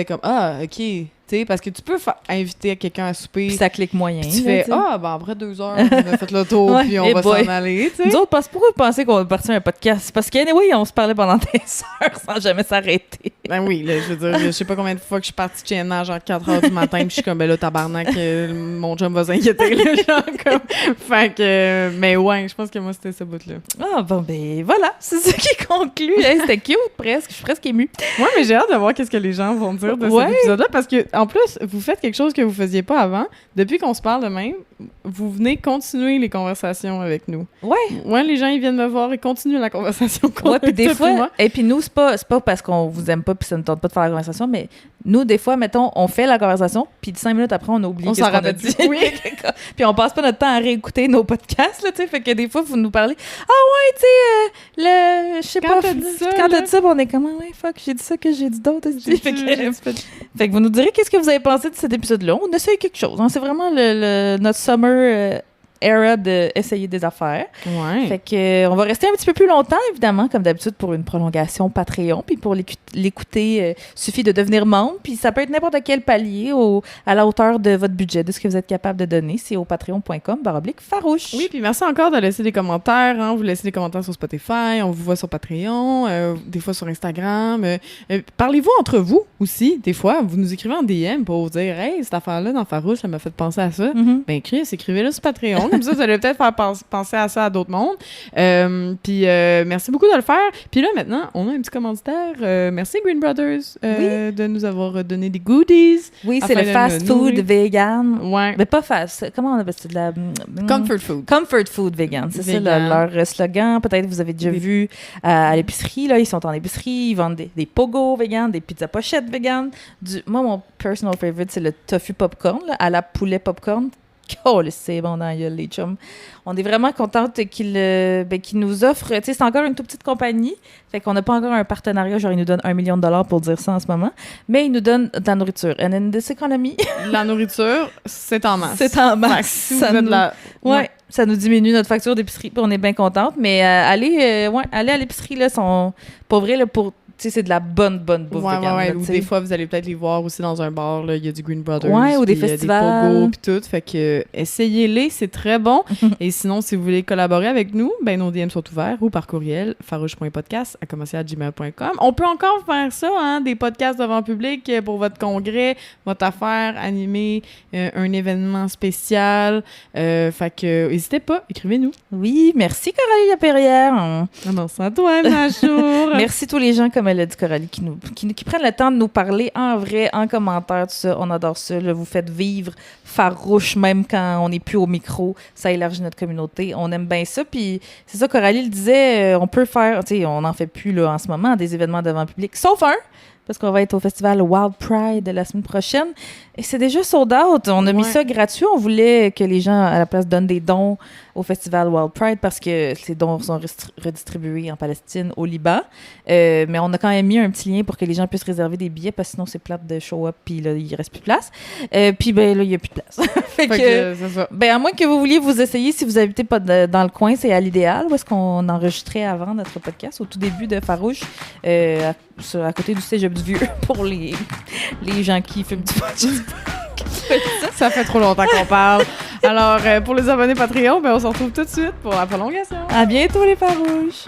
comme, ah, OK. Tu sais, parce que tu peux inviter quelqu'un à souper. Puis ça clique moyen. Puis tu là, fais, tu sais. ah, ben après 2 heures, on a fait le tour, Ouais, puis on eh va boy. s'en aller, tu sais. Nous autres, pourquoi vous pensez qu'on est parti à un podcast? Parce qu'anyway, on se parlait pendant des heures sans jamais s'arrêter. Ben oui, là, je veux dire, je sais pas combien de fois que je suis partie de chez Anna, genre 4 heures du matin, puis je suis comme, ben là, tabarnak, mon chum va s'inquiéter, là, genre, comme. Fait que, mais ouais, je pense que moi, c'était ce bout-là. Ah, bon, ben voilà, c'est ça qui conclut. Hey, c'était cute, presque. Je suis presque émue. Ouais, mais j'ai hâte de voir qu'est-ce que les gens vont dire de Ouais. cet épisode-là, parce que, en plus, vous faites quelque chose que vous faisiez pas avant. Depuis qu'on se parle de même, vous venez continuer les conversations avec nous. Ouais. Ouais, les gens, ils viennent me voir et continuent la conversation qu'on Ouais, a puis des toi et moi. fois, et puis nous, c'est pas parce qu'on vous aime pas puis ça ne tente pas de faire la conversation, mais nous, des fois, mettons, on fait la conversation, puis 5 minutes après, on a oublié On qu'est-ce s'en qu'on a rappelle dit. plus. Oui. Puis on passe pas notre temps à réécouter nos podcasts, là, tu sais, fait que des fois, vous nous parlez, ah ouais, tu sais, je sais Quand pas, t'as dit ça, quand là? t'as dit ça, puis on est comme, ah ouais, fuck, j'ai dit ça que j'ai dit d'autres. J'ai Fait dit- que, fait que vous nous direz qu'est-ce que vous avez pensé de cet épisode-là. On essaye quelque chose, hein. C'est vraiment notre summer era d'essayer des affaires. Ouais. Fait que on va rester un petit peu plus longtemps, évidemment, comme d'habitude, pour une prolongation Patreon. Puis pour l'écouter, suffit de devenir membre. Puis ça peut être n'importe quel palier à la hauteur de votre budget, de ce que vous êtes capable de donner. C'est au patreon.com/farouche. Oui, puis merci encore de laisser des commentaires. Hein. Vous laissez des commentaires sur Spotify, on vous voit sur Patreon, des fois sur Instagram. Parlez-vous entre vous aussi, des fois. Vous nous écrivez en DM pour vous dire « Hey, cette affaire-là dans Farouche, ça m'a fait penser à ça. Mhm. Ben écrivez-le sur Patreon. Comme ça, vous allez peut-être faire penser à ça à d'autres mondes. Puis merci beaucoup de le faire. Puis là, maintenant, on a un petit commanditaire. Merci Green Brothers de nous avoir donné des goodies. Oui, Afin c'est le de fast nous food nourrir. vegan. Ouais. Mais pas fast. Comment on appelle ça? De la... Comfort food. Comfort food vegan, c'est ça Vegan. leur slogan. Peut-être vous avez déjà vu à l'épicerie, là, ils sont en épicerie, ils vendent des pogos vegan, des pizzas pochettes vegan. Moi, mon personal favorite, c'est le tofu popcorn, là, à la poulet popcorn. Oh, c'est bon dans la gueule, les chums. On est vraiment contente qu'ils nous offrent. Tu sais, c'est encore une toute petite compagnie. Fait qu'on n'a pas encore un partenariat. Genre, ils nous donnent $1 million pour dire ça en ce moment. Mais ils nous donnent de la nourriture. And in this economy, La nourriture, c'est en masse. c'est en Fait que masse. si vous Ça êtes nous- la... Ouais, ça nous diminue notre facture d'épicerie, puis on est bien contente. Mais allez à l'épicerie, là, pour vrai, là, tu sais, c'est de la bonne bouffe Ouais, vegan, ouais, là, ou tu sais. des fois, vous allez peut-être les voir aussi dans un bar. Là. Il y a du Green Brothers. Ouais, ou des puis, festivals. des pogos, puis tout. Fait que essayez-les, c'est très bon. Et sinon, si vous voulez collaborer avec nous, ben nos DM sont ouverts ou par courriel farouche.podcast@gmail.com. On peut encore faire ça, hein, des podcasts devant public pour votre congrès, votre affaire, animer un événement spécial. Fait que n'hésitez pas, écrivez-nous. Oui, merci Coralie Lapierrière. Ah non, c'est à toi, Machour. Merci tous les gens, comme elle a dit Coralie, qui prennent le temps de nous parler en vrai, en commentaire, tout ça. On adore ça. Là, vous faites vivre Farouche, même quand on n'est plus au micro. Ça élargit notre communauté. On aime bien ça. Puis c'est ça, Coralie le disait, on peut faire, tu sais, on n'en fait plus là, en ce moment, des événements devant public. Sauf un. parce qu'on va être au festival Wild Pride la semaine prochaine. Et c'est déjà sold out. On a mis ça gratuit. On voulait que les gens, à la place, donnent des dons au festival Wild Pride parce que ces dons sont redistribués en Palestine, au Liban. Mais on a quand même mis un petit lien pour que les gens puissent réserver des billets parce que sinon, c'est plate de show up puis là, il reste plus de place. Puis ben là, il n'y a plus de place. fait que c'est ça. Ben, à moins que vous vouliez vous essayer, si vous habitez pas dans le coin, c'est à l'idéal. Où est-ce qu'on enregistrait avant notre podcast, au tout début de Farouche, à côté du Cégep du Vieux, pour les gens qui fument du pot. Ça fait trop longtemps qu'on parle. Alors, pour les abonnés Patreon, ben, on se retrouve tout de suite pour la prolongation. À bientôt, les Farouches!